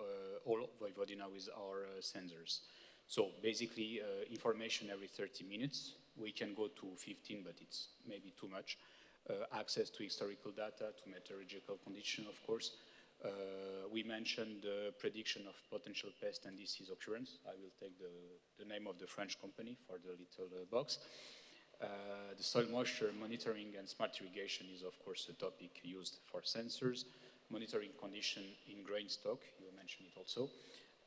all Vojvodina with our sensors. So basically, information every 30 minutes. We can go to 15, but it's maybe too much. Access to historical data, to meteorological condition, of course. We mentioned the prediction of potential pest and disease occurrence. I will take the name of the French company for the little box. The soil moisture monitoring and smart irrigation is, of course, a topic used for sensors. Monitoring condition in grain stock, you mentioned it also.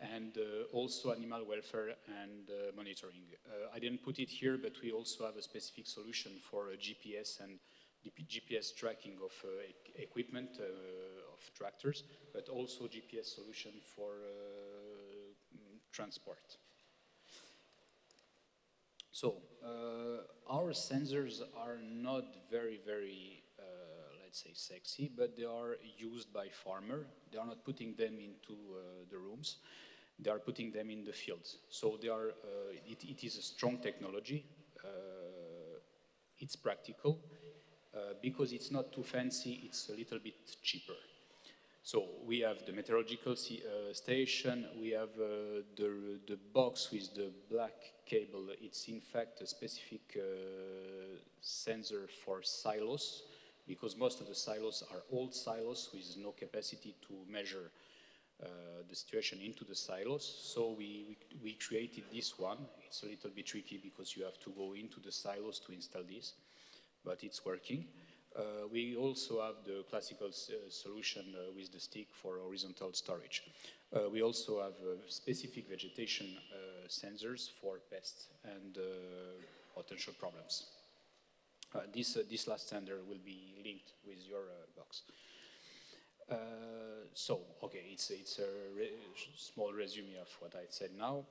And also animal welfare and monitoring. I didn't put it here, but we also have a specific solution for GPS and GPS tracking of equipment, of tractors, but also GPS solution for transport. So our sensors are not very, let's say, sexy, but they are used by farmers. They are not putting them into the rooms. They are putting them in the fields. So they are. It is a strong technology. It's practical. Because it's not too fancy, it's a little bit cheaper. So we have the meteorological station, we have the box with the black cable. It's in fact a specific sensor for silos, because most of the silos are old silos with no capacity to measure the situation into the silos. So we created this one. It's a little bit tricky because you have to go into the silos to install this, but it's working. We also have the classical solution with the stick for horizontal storage. We also have specific vegetation sensors for pests and potential problems. This last sender will be linked with your box. So, okay, it's a small resume of what I said now.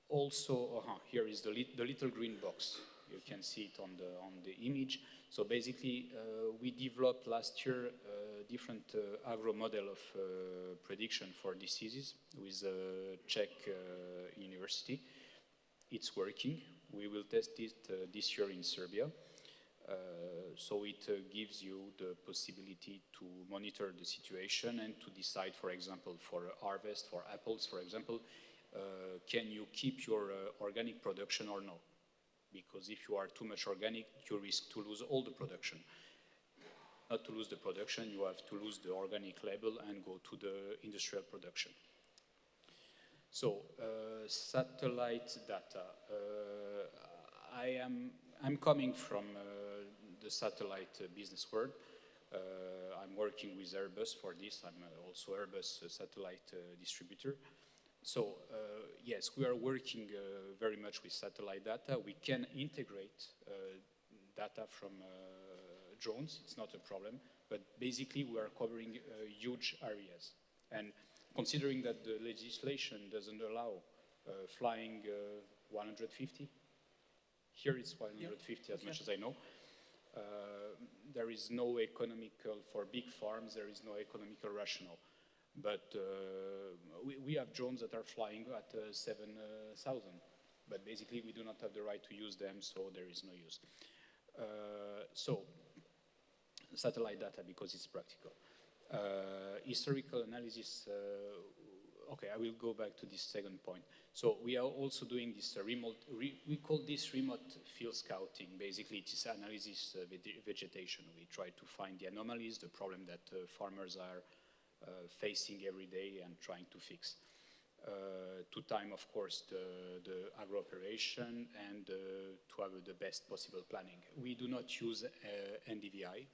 Also, here is the little green box. You can see it on the image. So basically, we developed last year a different agro model of prediction for diseases with a Czech university. It's working. We will test it this year in Serbia. So it gives you the possibility to monitor the situation and to decide, for example, for harvest, for apples, for example, can you keep your organic production or no? Because if you are too much organic, you risk to lose all the production. Not to lose the production, you have to lose the organic label and go to the industrial production. So, satellite data. I'm coming from the satellite business world. I'm working with Airbus for this. I'm also Airbus satellite distributor. So, yes, we are working very much with satellite data. We can integrate data from drones. It's not a problem. But basically, we are covering huge areas. And considering that the legislation doesn't allow flying 150, here it's 150 as much as I know. There is no economical, for big farms, there is no economical rationale. But we have drones that are flying at 7,000. But basically, we do not have the right to use them, so there is no use. So, satellite data, because it's practical. Historical analysis, okay, I will go back to this second point. So we are also doing this we call this remote field scouting. Basically, it is analysis vegetation. We try to find the anomalies, the problem that farmers are facing every day and trying to fix. To time, of course, the agro operation and to have the best possible planning. We do not use NDVI.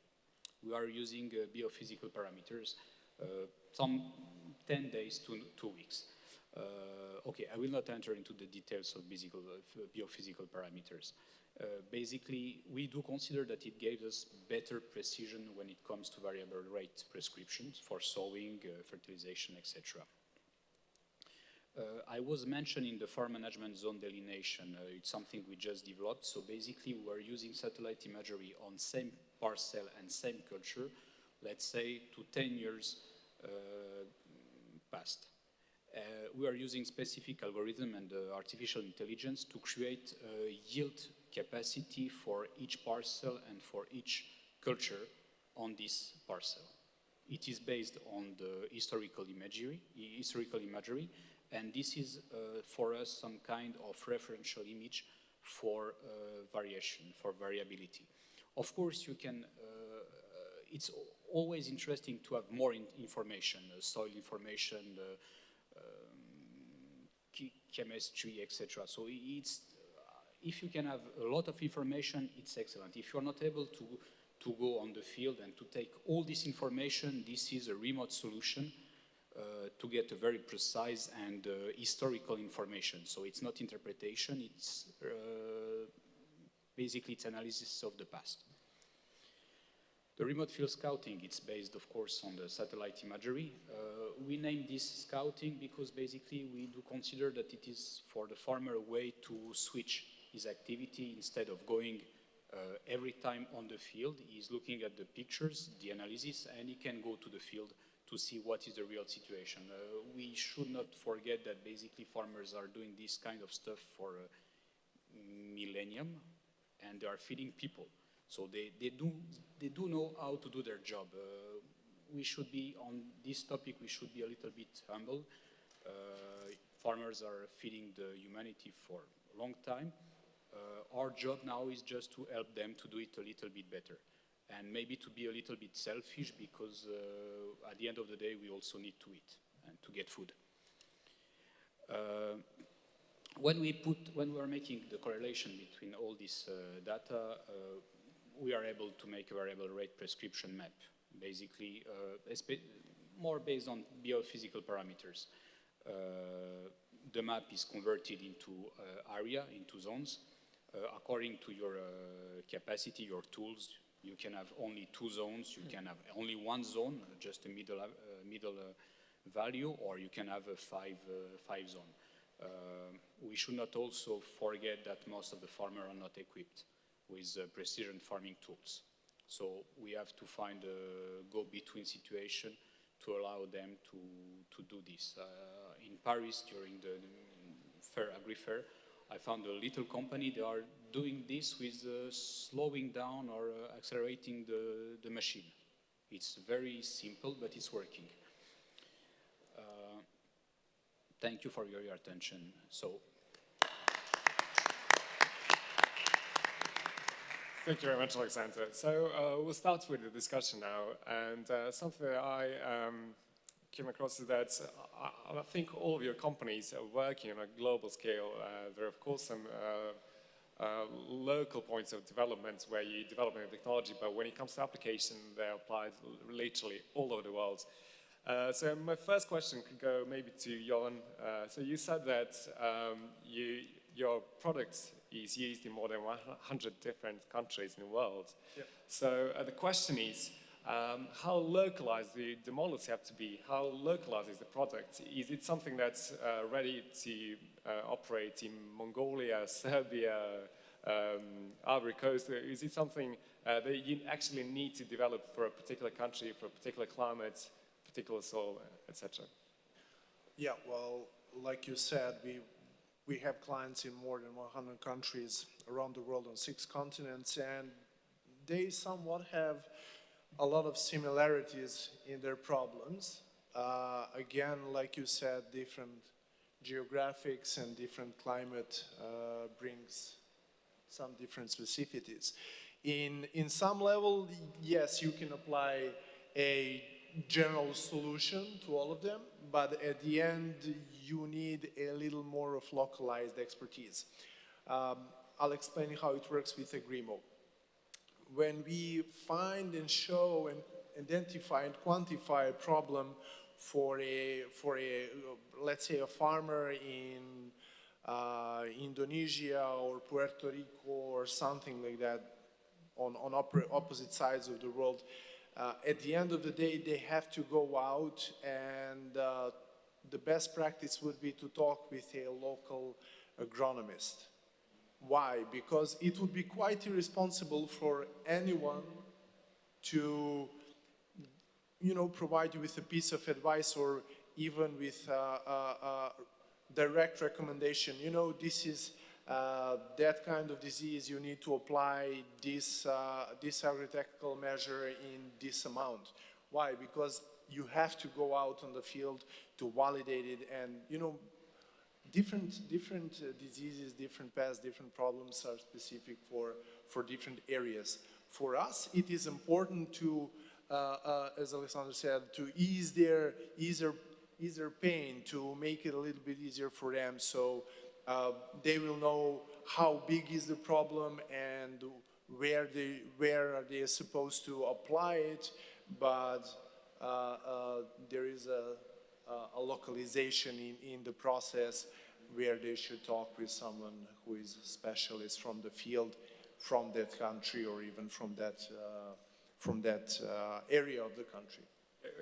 We are using biophysical parameters, some 10 days to 2 weeks. Okay, I will not enter into the details of biophysical parameters. Basically, we do consider that it gave us better precision when it comes to variable rate prescriptions for sowing, fertilization, etc. I was mentioning the farm management zone delineation. It's something we just developed. So basically, we're using satellite imagery on same parcel and same culture, let's say to 10 years past. We are using specific algorithm and artificial intelligence to create a yield capacity for each parcel and for each culture on this parcel. It is based on the historical imagery, and this is for us some kind of referential image for variation, for variability. Of course, you can, it's always interesting to have more information, soil information, chemistry, etc. So it's, if you can have a lot of information, it's excellent. If you're not able to go on the field and to take all this information, this is a remote solution to get a very precise and historical information. So it's not interpretation, it's basically it's analysis of the past. The remote field scouting, it's based, of course, on the satellite imagery. We named this scouting because basically we do consider that it is for the farmer a way to switch his activity instead of going every time on the field. He's looking at the pictures, the analysis, and he can go to the field to see what is the real situation. We should not forget that basically farmers are doing this kind of stuff for a millennium, and they are feeding people. So they do know how to do their job. We should be, on this topic, we should be a little bit humble. Farmers are feeding the humanity for a long time. Our job now is just to help them to do it a little bit better. And maybe to be a little bit selfish because at the end of the day, we also need to eat and to get food. When we are making the correlation between all this data, we are able to make a variable rate prescription map, basically more based on biophysical parameters. The map is converted into area, into zones. According to your capacity, your tools, you can have only 2 zones, you can have only 1 zone, just a middle value, or you can have a 5 zone. We should not also forget that most of the farmers are not equipped with precision farming tools. So we have to find a go-between situation to allow them to do this. In Paris, during the fair, agri-fair, I found a little company, they are doing this with slowing down or accelerating the machine. It's very simple, but it's working. Thank you for your attention. Thank you very much, Alexander. So we'll start with the discussion now. And something that I came across is that I think all of your companies are working on a global scale. There are, of course, some local points of development where you develop a technology, but when it comes to application, they're applied literally all over the world. So my first question could go maybe to Jon. So you said that your product is used in more than 100 different countries in the world. Yep. So the question is, how localized the models have to be? How localized is the product? Is it something that's ready to operate in Mongolia, Serbia, Ivory Coast? Is it something that you actually need to develop for a particular country, for a particular climate, particular soil, etc.? Yeah, well, like you said, we have clients in more than 100 countries around the world on 6 continents, and they somewhat have a lot of similarities in their problems. Again, like you said, different geographics and different climate brings some different specificities. In some level, yes, you can apply a general solution to all of them, but at the end, you need a little more of localized expertise. I'll explain how it works with Agrimo. When we find and show and identify and quantify a problem for a let's say a farmer in Indonesia or Puerto Rico or something like that, on opposite sides of the world, at the end of the day, they have to go out, and the best practice would be to talk with a local agronomist. Why? Because it would be quite irresponsible for anyone to, provide you with a piece of advice or even with a direct recommendation. This is that kind of disease. You need to apply this agritechnical measure in this amount. Why? Because you have to go out on the field to validate it, and different diseases, different pests, different problems are specific for different areas. For us, it is important to, as Alexander said, to ease their pain, to make it a little bit easier for them, so they will know how big is the problem and where are they supposed to apply it, but there is a localization in the process where they should talk with someone who is a specialist from the field, from that country, or even from that area of the country.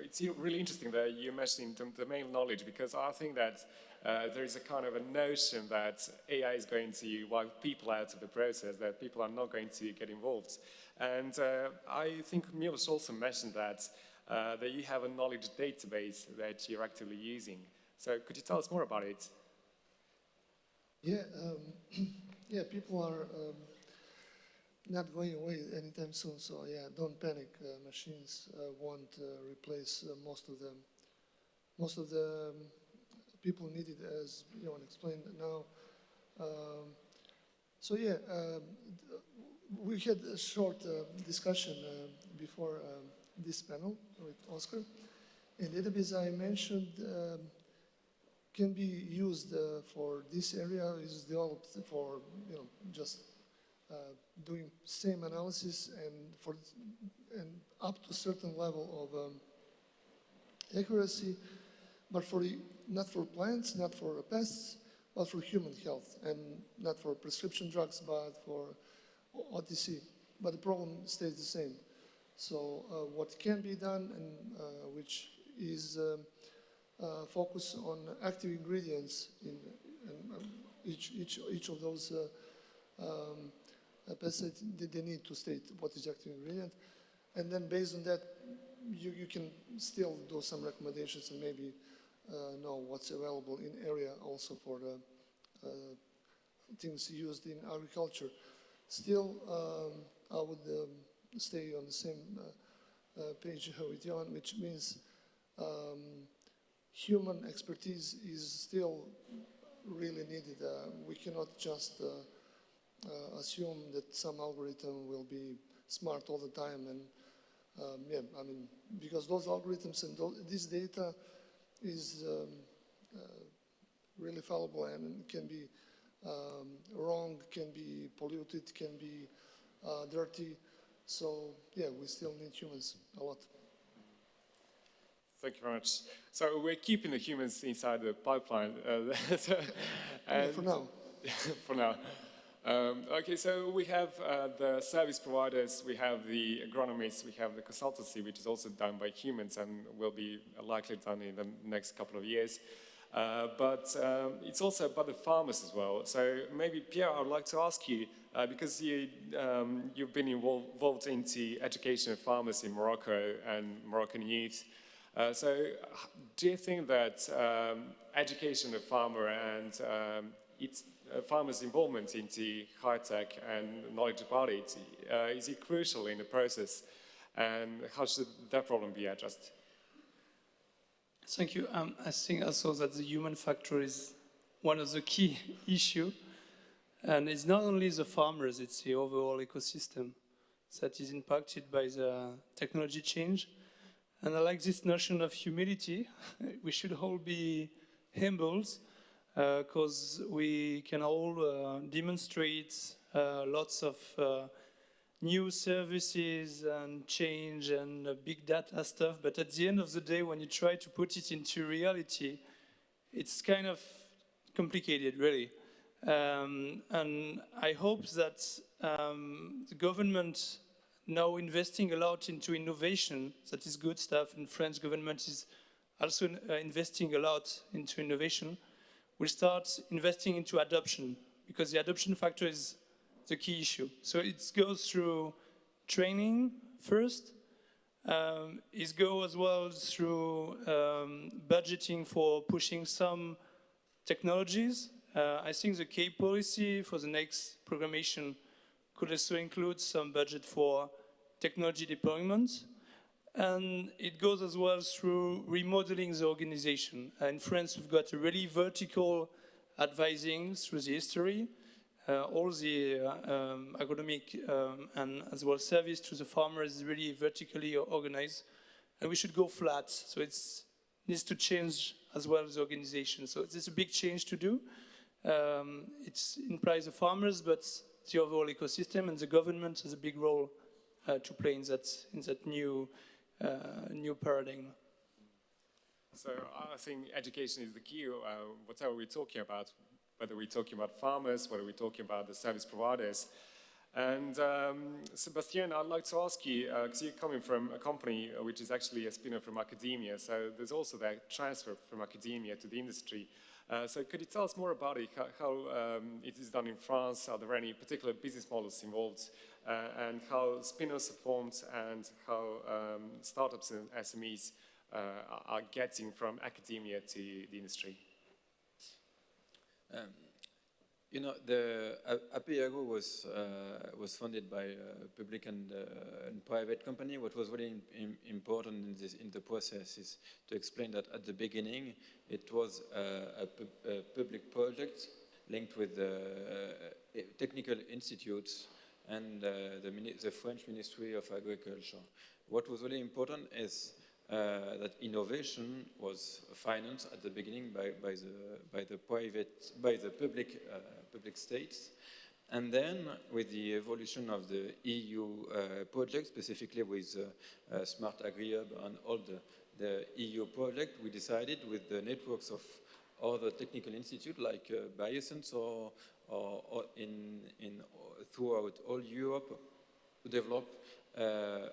It's really interesting that you mentioned domain knowledge, because I think that there is a kind of a notion that AI is going to wipe people out of the process, that people are not going to get involved. And I think Milos also mentioned that you have a knowledge database that you're actively using. So could you tell us more about it? Yeah, yeah, people are not going away anytime soon, so yeah, don't panic. Machines won't replace most of them. Most of the people needed, as Johan explained now. So yeah, we had a short discussion before this panel with Oscar. And database I mentioned can be used for this area, is developed for just doing same analysis and up to a certain level of accuracy, but not for plants, not for pests, but for human health, and not for prescription drugs, but for OTC. But the problem stays the same. So what can be done, and which is focus on active ingredients in each of those pesticides, they need to state what is active ingredient, and then based on that, you can still do some recommendations and maybe know what's available in area also for the things used in agriculture. Still, I would stay on the same page with Jan, which means human expertise is still really needed. We cannot just assume that some algorithm will be smart all the time, and yeah, I mean, because those algorithms and this data is really fallible and can be wrong, can be polluted, can be dirty. So yeah, we still need humans a lot. Thank you very much. So we're keeping the humans inside the pipeline. Yeah, for now. For now. Okay, so we have the service providers, we have the agronomists, we have the consultancy, which is also done by humans and will be likely done in the next couple of years. But it's also about the farmers as well. So maybe, Pierre, I would like to ask you, because you've been involved into education of farmers in Morocco and Moroccan youth. So do you think that education of farmer and its farmers' involvement into high-tech and knowledge about it, is it crucial in the process? And how should that problem be addressed? Thank you. I think also that the human factor is one of the key issues. And it's not only the farmers, it's the overall ecosystem that is impacted by the technology change. And I like this notion of humility. We should all be humble because we can all demonstrate lots of new services and change and big data stuff. But at the end of the day, when you try to put it into reality, it's kind of complicated, really. And I hope that the government now investing a lot into innovation, that is good stuff, and French government is also investing a lot into innovation, will start investing into adoption, because the adoption factor is the key issue. So it goes through training first, it goes as well through budgeting for pushing some technologies. I think the K policy for the next programmation could also include some budget for technology deployment. And it goes as well through remodeling the organization. In France, we've got a really vertical advising through the history. All the agronomic and as well service to the farmer is really vertically organized. And we should go flat. So it needs to change as well as the organization. So it's a big change to do. It implies the farmers, but the overall ecosystem, and the government has a big role to play in that new paradigm. So I think education is the key, whatever we're talking about, whether we're talking about farmers, whether we're talking about the service providers. And Sebastian, I'd like to ask you, because you're coming from a company which is actually a spin-off from academia, so there's also that transfer from academia to the industry. So could you tell us more about it, how it is done in France? Are there any particular business models involved? And how spin-offs are formed, and how startups and SMEs are getting from academia to the industry? You know, the Apiago was funded by public and private company. What was really important in the process is to explain that at the beginning it was a public project linked with technical institutes and the French Ministry of Agriculture. What was really important is that innovation was financed at the beginning by the public states, and then with the evolution of the EU project, specifically with Smart Agri-Hub and all the EU project, we decided with the networks of other technical institutes like Bayesens or throughout all Europe to develop a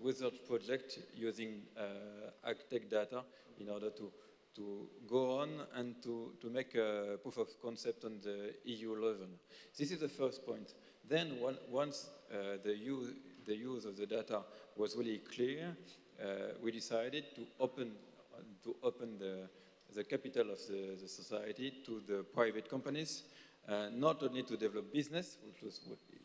research project using Agritech data in order to go on and to make a proof of concept on the EU level. This is the first point. Then once the use of the data was really clear, we decided to open the capital of the society to the private companies, not only to develop business,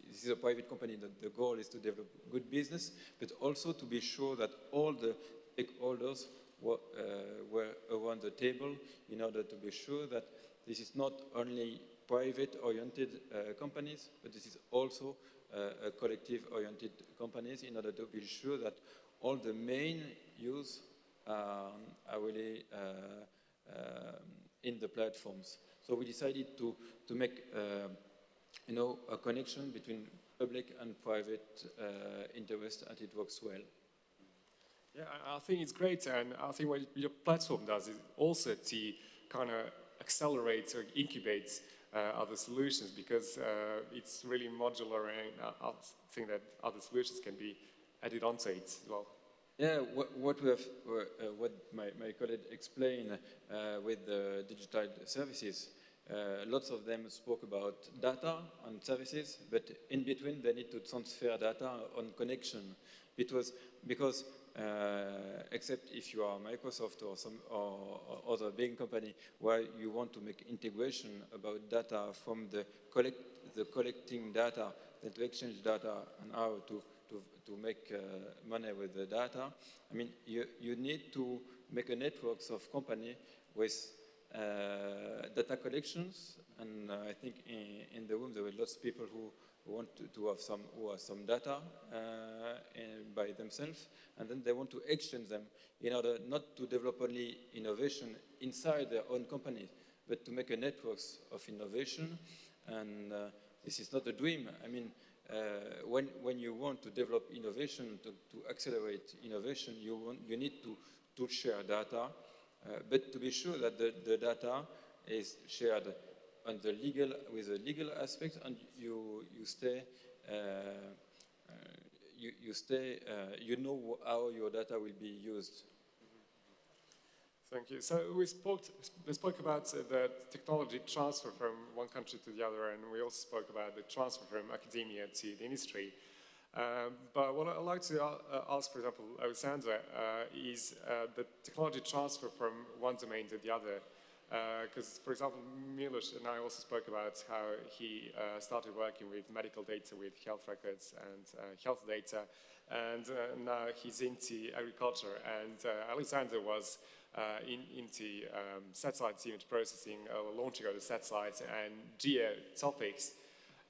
this is a private company, the goal is to develop good business, but also to be sure that all the stakeholders were around the table in order to be sure that this is not only private-oriented companies, but this is also collective-oriented companies in order to be sure that all the main use are really in the platforms. So we decided to make a connection between public and private interest, and it works well. Yeah, I think it's great, and I think what your platform does is also to kind of accelerate or incubate other solutions, because it's really modular, and I think that other solutions can be added onto it as well. Yeah, what my colleague explained with the digital services, lots of them spoke about data and services, but in between they need to transfer data on connection, because except if you are Microsoft or other big company where you want to make integration about data from the collecting data, then to exchange data and how to make money with the data. I mean, you need to make a network of company with data collections, and I think in the room there were lots of people who to have some data by themselves, and then they want to exchange them in order not to develop only innovation inside their own companies, but to make a network of innovation. And this is not a dream. I mean, when you want to develop innovation, to accelerate innovation, you need to share data, but to be sure that the data is shared on the with the legal aspect, and you know how your data will be used. Thank you. So we spoke about the technology transfer from one country to the other, and we also spoke about the transfer from academia to the industry. But what I'd like to ask, for example, Alexandra, is the technology transfer from one domain to the other. Because, for example, Milos and I also spoke about how he started working with medical data, with health records and health data, and now he's into agriculture. And Alexander was into satellite image processing, launching of the satellites and geo topics.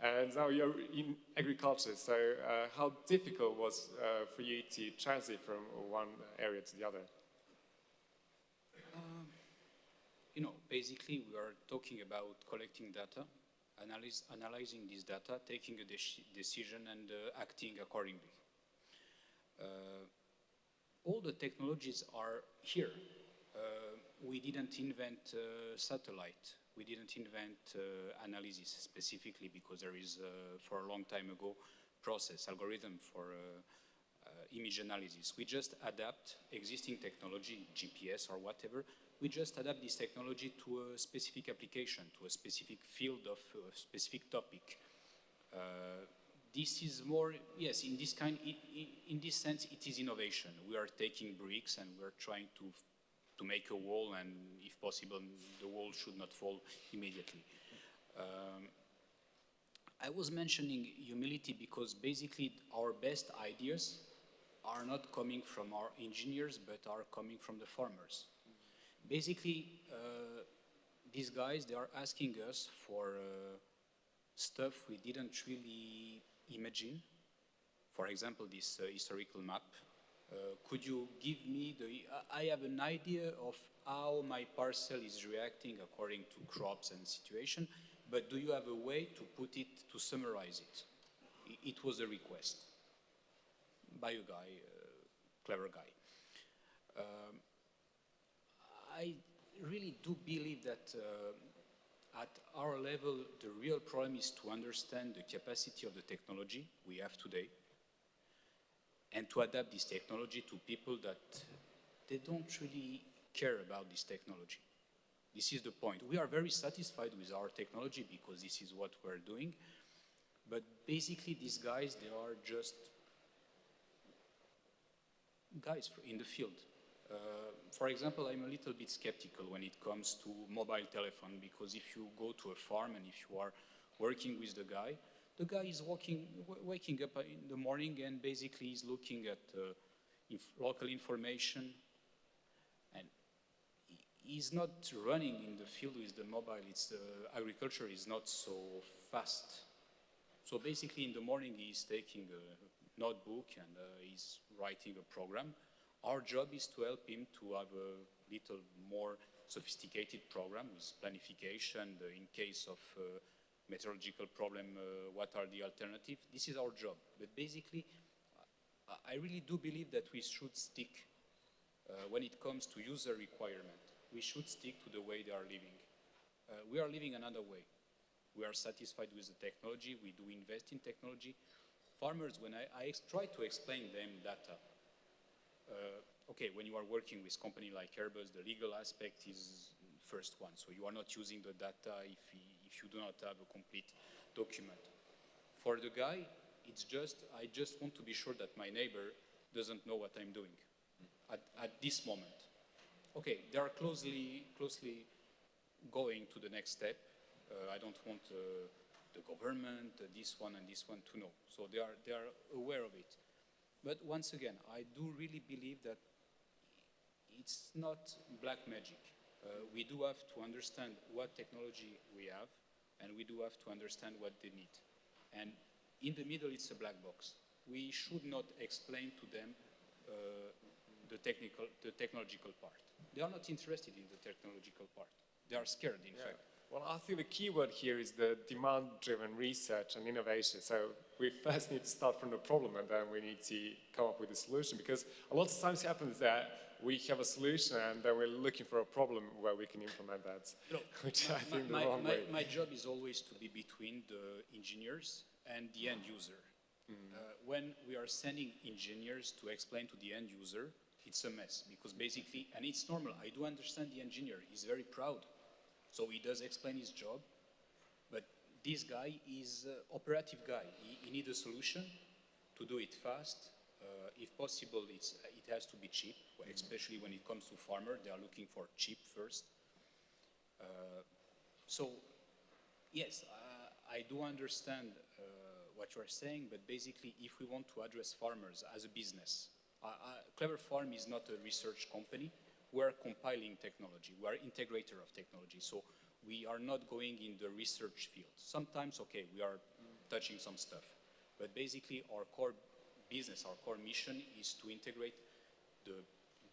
And now you're in agriculture, so how difficult was for you to transit from one area to the other? You know, basically we are talking about collecting data, analyzing this data, taking a decision and acting accordingly. All the technologies are here. We didn't invent satellite. We didn't invent analysis specifically because there is, for a long time ago, algorithm for image analysis. We just adapt existing technology, GPS or whatever. We just adapt this technology to a specific application, to a specific field of a specific topic. This is more, yes, in this sense, it is innovation. We are taking bricks and we are trying to make a wall, and if possible, the wall should not fall immediately. I was mentioning humility because basically our best ideas are not coming from our engineers, but are coming from the farmers. Basically, these guys, they are asking us for stuff we didn't really imagine. For example, this historical map. Could you give me I have an idea of how my parcel is reacting according to crops and situation, but do you have a way to put it, to summarize it? It was a request by a guy, clever guy. I really do believe that at our level, the real problem is to understand the capacity of the technology we have today and to adapt this technology to people that they don't really care about this technology. This is the point. We are very satisfied with our technology because this is what we're doing, but basically these guys, they are just guys in the field. For example, I'm a little bit skeptical when it comes to mobile telephone, because if you go to a farm and if you are working with the guy is waking up in the morning and basically is looking at local information, and he's not running in the field with the mobile. Agriculture is not so fast. So basically in the morning he's taking a notebook and he's writing a program. Our job is to help him to have a little more sophisticated program with planification, in case of meteorological problem, what are the alternatives. This is our job. But basically, I really do believe that we should stick, when it comes to user requirement, we should stick to the way they are living. We are living another way. We are satisfied with the technology. We do invest in technology. Farmers, when I try to explain them data, okay, when you are working with company like Airbus, the legal aspect is first one. So you are not using the data if you do not have a complete document. For the guy, it's just, I just want to be sure that my neighbor doesn't know what I'm doing at this moment. Okay, they are closely going to the next step. I don't want the government, this one and this one to know. So they are aware of it. But once again, I do really believe that it's not black magic. We do have to understand what technology we have, and we do have to understand what they need. And In the middle, it's a black box. We should not explain to them the technological part. They are not interested in the technological part. They are scared, in fact. Well, I think the key word here is the demand-driven research and innovation. So we first need to start from the problem, and then we need to come up with a solution, because a lot of times it happens that we have a solution and then we're looking for a problem where we can implement that, which I think the wrong way. My job is always to be between the engineers and the end user. When we are sending engineers to explain to the end user, it's a mess, because basically, and it's normal, I do understand the engineer, he's very proud, so he does explain his job, but this guy is an operative guy. He needs a solution to do it fast. If possible, it has to be cheap, especially when it comes to farmer, they are looking for cheap first. So, yes, I do understand what you are saying, but basically, if we want to address farmers as a business, Clever Farm is not a research company. We're compiling technology. We're integrator of technology. So we are not going in the research field. Sometimes, okay, we are touching some stuff. But basically, our core business, our core mission is to integrate the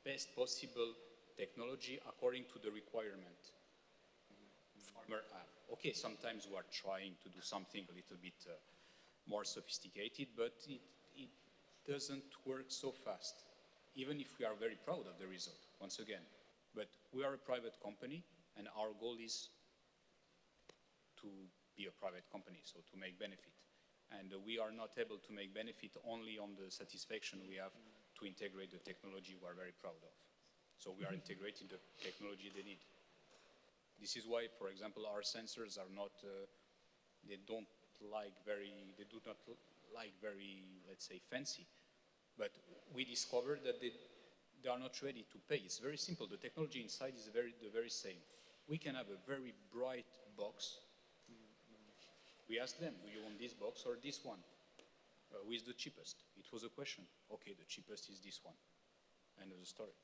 best possible technology according to the requirement farmer have. Okay, sometimes we are trying to do something a little bit more sophisticated, but it doesn't work so fast, even if we are very proud of the result, once again. But we are a private company, and our goal is to be a private company, so to make benefit. And we are not able to make benefit only on the satisfaction we have to integrate the technology we are very proud of. So we are integrating the technology they need. This is why, for example, our sensors are not, they do not like very, let's say, fancy. But we discovered that they are not ready to pay. It's very simple. The technology inside is the very same. We can have a very bright box. We asked them, do you want this box or this one? Who is the cheapest? It was a question. Okay, the cheapest is this one. End of the story.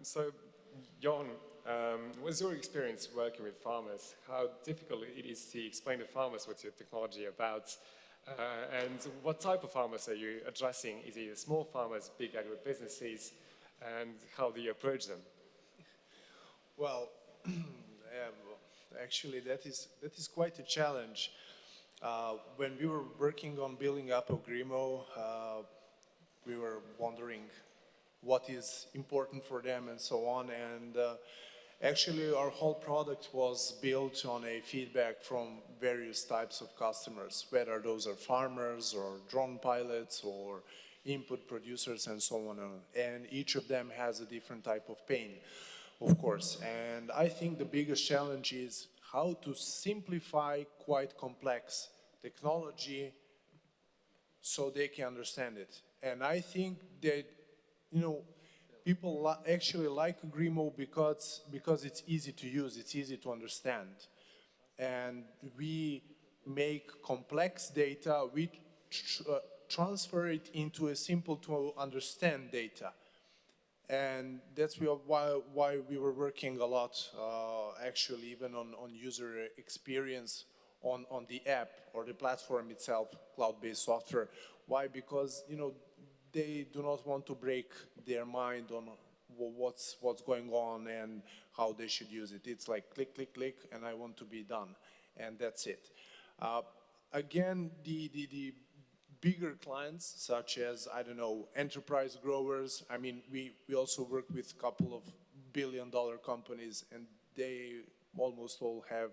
So, Jon, what's your experience working with farmers? How difficult it is to explain to farmers what's your technology about? And what type of farmers are you addressing? Is it small farmers, big agribusinesses, and how do you approach them? Well, actually, that is quite a challenge. When we were working on building up Agrimo, we were wondering what is important for them and so on. And actually, our whole product was built on a feedback from various types of customers, whether those are farmers or drone pilots or input producers and so on. And each of them has a different type of pain, of course. And I think the biggest challenge is how to simplify quite complex technology so they can understand it. And I think that, people actually like Agrimo because it's easy to use, it's easy to understand. And we make complex data, we transfer it into a simple to understand data. And that's why we were working a lot, actually, even on user experience on the app or the platform itself, cloud-based software. Why? Because, they do not want to break their mind on what's going on and how they should use it. It's like click, click, click, and I want to be done, and that's it. Again, the bigger clients, such as, I don't know, enterprise growers. I mean, we also work with a couple of billion-dollar companies, and they almost all have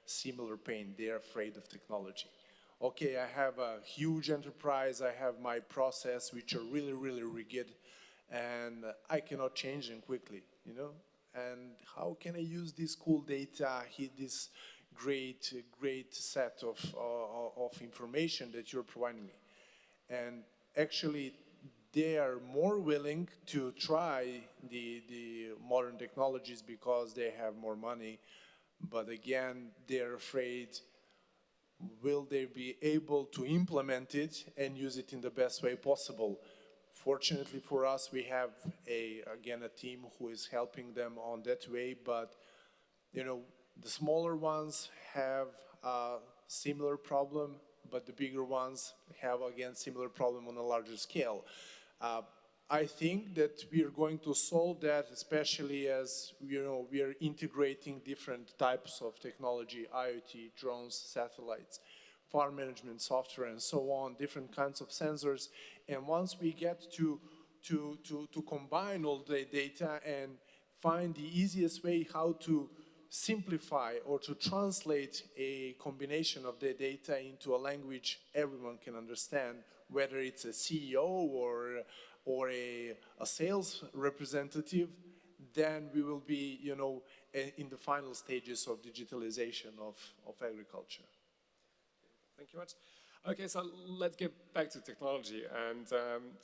similar pain. They're afraid of technology. Okay, I have a huge enterprise, I have my process, which are really, really rigid, and I cannot change them quickly, And how can I use this cool data, this great set of information that you're providing me? And actually, they are more willing to try the modern technologies because they have more money, but again, they're afraid, will they be able to implement it and use it in the best way possible? Fortunately for us, we have again a team who is helping them on that way, but the smaller ones have similar problem, but the bigger ones have, again, similar problem on a larger scale. I think that we are going to solve that, especially as we are integrating different types of technology, IoT, drones, satellites, farm management software, and so on, different kinds of sensors. And once we get to combine all the data and find the easiest way how to simplify or to translate a combination of the data into a language everyone can understand, whether it's a CEO or a sales representative, then we will be, in the final stages of digitalization of agriculture. Thank you much. Okay, so let's get back to technology. And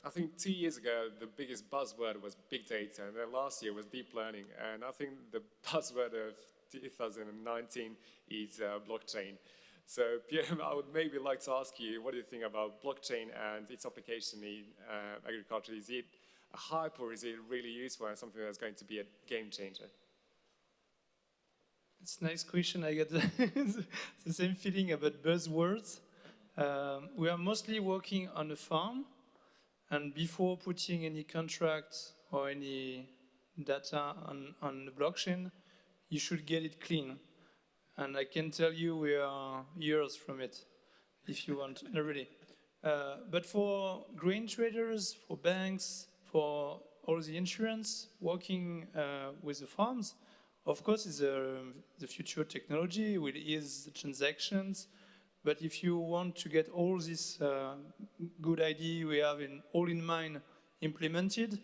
I think 2 years ago, the biggest buzzword was big data, and then last year was deep learning. And I think the buzzword of 2019 is blockchain. So Pierre, I would maybe like to ask you, what do you think about blockchain and its application in agriculture? Is it a hype, or is it really useful and something that's going to be a game changer? It's a nice question. I get the same feeling about buzzwords. We are mostly working on a farm, and before putting any contract or any data on the blockchain, you should get it clean. And I can tell you we are years from it, if you want, not really. But for grain traders, for banks, for all the insurance, working with the farms, of course, it's the future technology will ease the transactions. But if you want to get all this good idea we have all in mind implemented,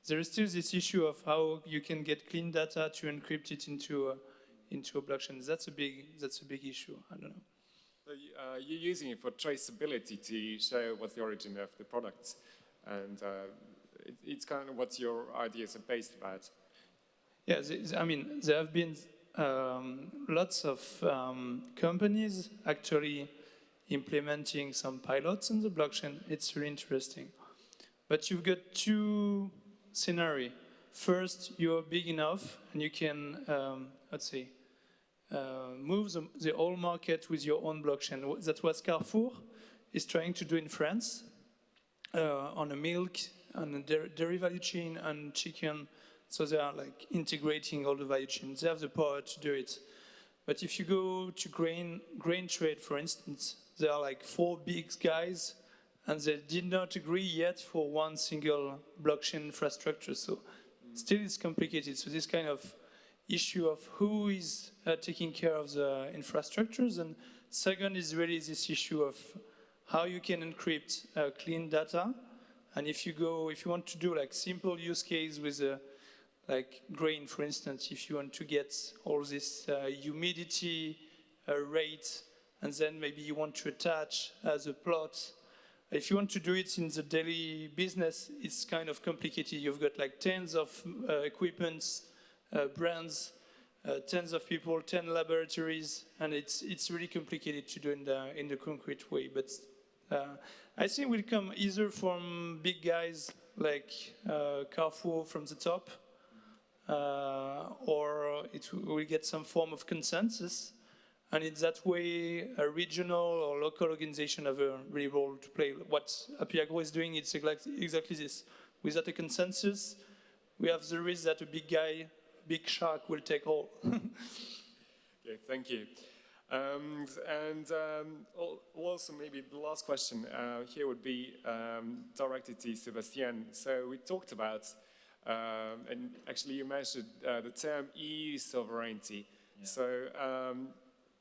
there is still this issue of how you can get clean data to encrypt it into a blockchain. That's a big issue. I don't know. So you're using it for traceability to show what's the origin of the products, and it's kind of what your ideas are based about. Yeah, there have been lots of companies actually implementing some pilots in the blockchain. It's really interesting. But you've got two scenarios. First, you're big enough and you can, move the whole market with your own blockchain. That's what Carrefour is trying to do in France on a milk, on a dairy value chain, and chicken. So they are like integrating all the value chains. They have the power to do it. But if you go to grain trade, for instance, there are like 4 big guys, and they did not agree yet for one single blockchain infrastructure. So still it's complicated. So this kind of issue of who is taking care of the infrastructures, and second is really this issue of how you can encrypt clean data. And if you want to do like simple use case with like grain, for instance, if you want to get all this humidity rate, and then maybe you want to attach the plot. If you want to do it in the daily business, it's kind of complicated. You've got like tens of equipments, brands, tens of people, 10 laboratories, and it's really complicated to do in the concrete way. But I think it will come either from big guys like Carrefour from the top, or it will get some form of consensus, and in that way a regional or local organization have a really role to play. What Apiagro is doing, it's exactly this. Without a consensus, we have the risk that a big shark will take all. Okay, thank you. Also maybe the last question here would be directed to Sebastian. So we talked about and actually you mentioned the term EU sovereignty. Yeah. So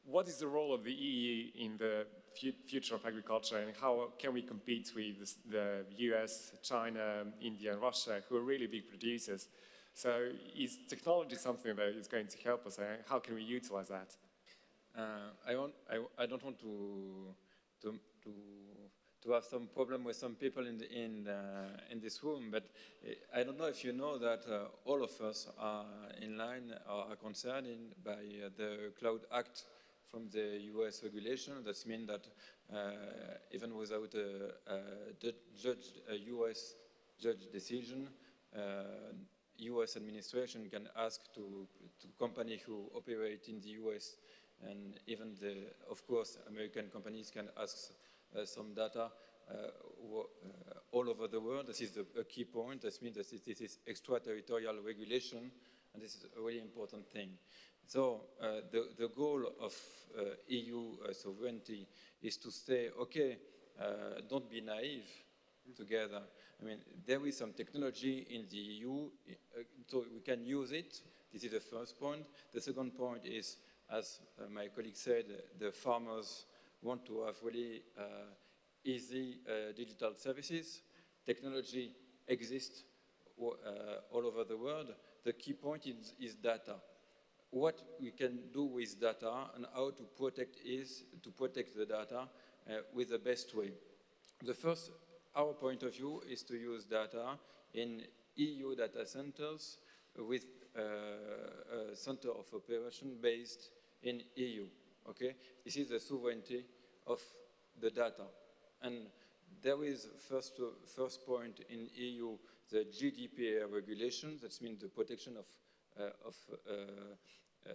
what is the role of the EU in the future of agriculture, and how can we compete with the US, China, India and Russia, who are really big producers? So is technology something that is going to help us, and how can we utilize that? I don't want to have some problem with some people in this room, but I don't know if you know that all of us are in line or are concerned by the Cloud Act from the US regulation. That means that even without a US judge decision, US administration can ask to companies who operate in the US and even of course, American companies can ask some data all over the world. This is a key point. This means that this is extraterritorial regulation, and this is a really important thing. So the goal of EU sovereignty is to say, okay, don't be naive together. I mean, there is some technology in the EU, so we can use it. This is the first point. The second point is, as my colleague said, the farmers want to have really easy digital services. Technology exists all over the world. The key point is data. What we can do with data and how to protect the data with the best way. Our point of view is to use data in EU data centers with a center of operation based in EU. Okay, this is the sovereignty of the data, and there is first point in EU the GDPR regulation. That means the protection of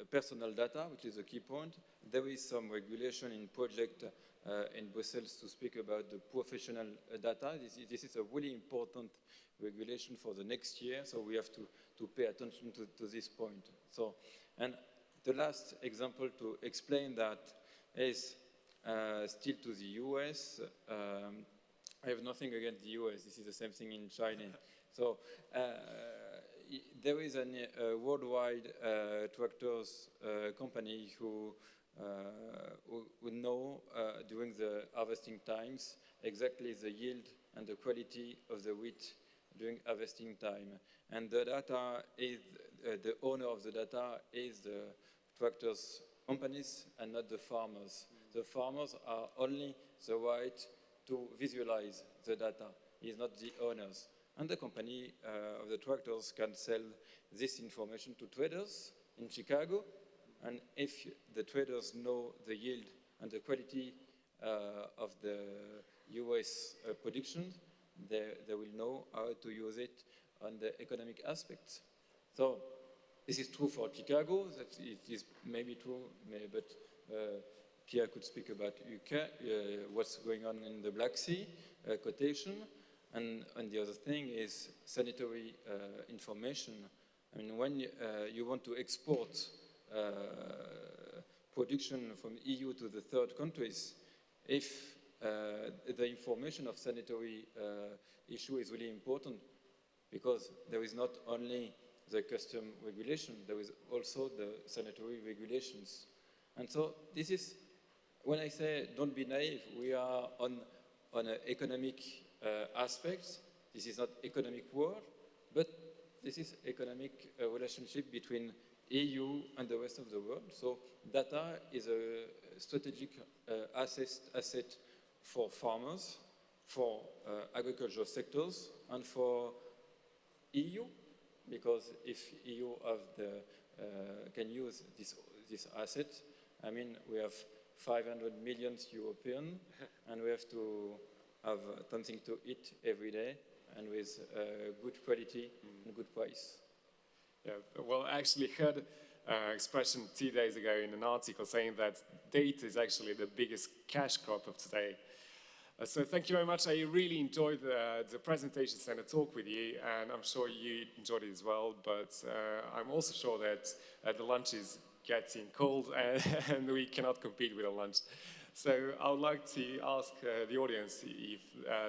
personal data, which is a key point. There is some regulation in project in Brussels to speak about the professional data. This is a really important regulation for the next year, so we have to pay attention to this point. So, and the last example to explain that is still to the US. I have nothing against the US. This is the same thing in China. So there is a worldwide tractors company who know during the harvesting times exactly the yield and the quality of the wheat during harvesting time. And the data is, the owner of the data is the tractors companies and not the farmers. The farmers are only the right to visualize the data. It's not the owners. And the company of the tractors can sell this information to traders in Chicago. And if the traders know the yield and the quality of the US production, they will know how to use it on the economic aspects. So this is true for Chicago. That it is maybe true, but Pierre could speak about UK, what's going on in the Black Sea, quotation. And the other thing is sanitary information. I mean, when you want to export production from EU to the third countries, if the information of sanitary issue is really important, because there is not only the custom regulation, there is also the sanitary regulations. And so this is, when I say don't be naive, we are on an economic aspects. This is not economic war, but this is economic relationship between EU and the rest of the world. So data is a strategic asset for farmers, for agricultural sectors, and for EU, because if EU can use this asset, I mean, we have 500 million Europeans, and we have to have something to eat every day, and with good quality and good price. Yeah, well, I actually heard an expression 2 days ago in an article saying that data is actually the biggest cash crop of today. So thank you very much. I really enjoyed the presentations and the talk with you, and I'm sure you enjoyed it as well, but I'm also sure that the lunch is getting cold and we cannot compete with a lunch. So I would like to ask the audience if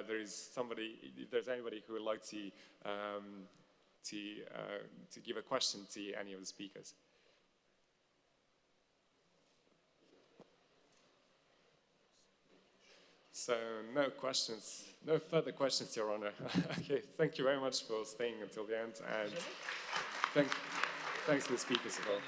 there's anybody who would like to give a question to any of the speakers. So no questions, no further questions, Your Honor. Okay, thank you very much for staying until the end, and thanks to the speakers as well.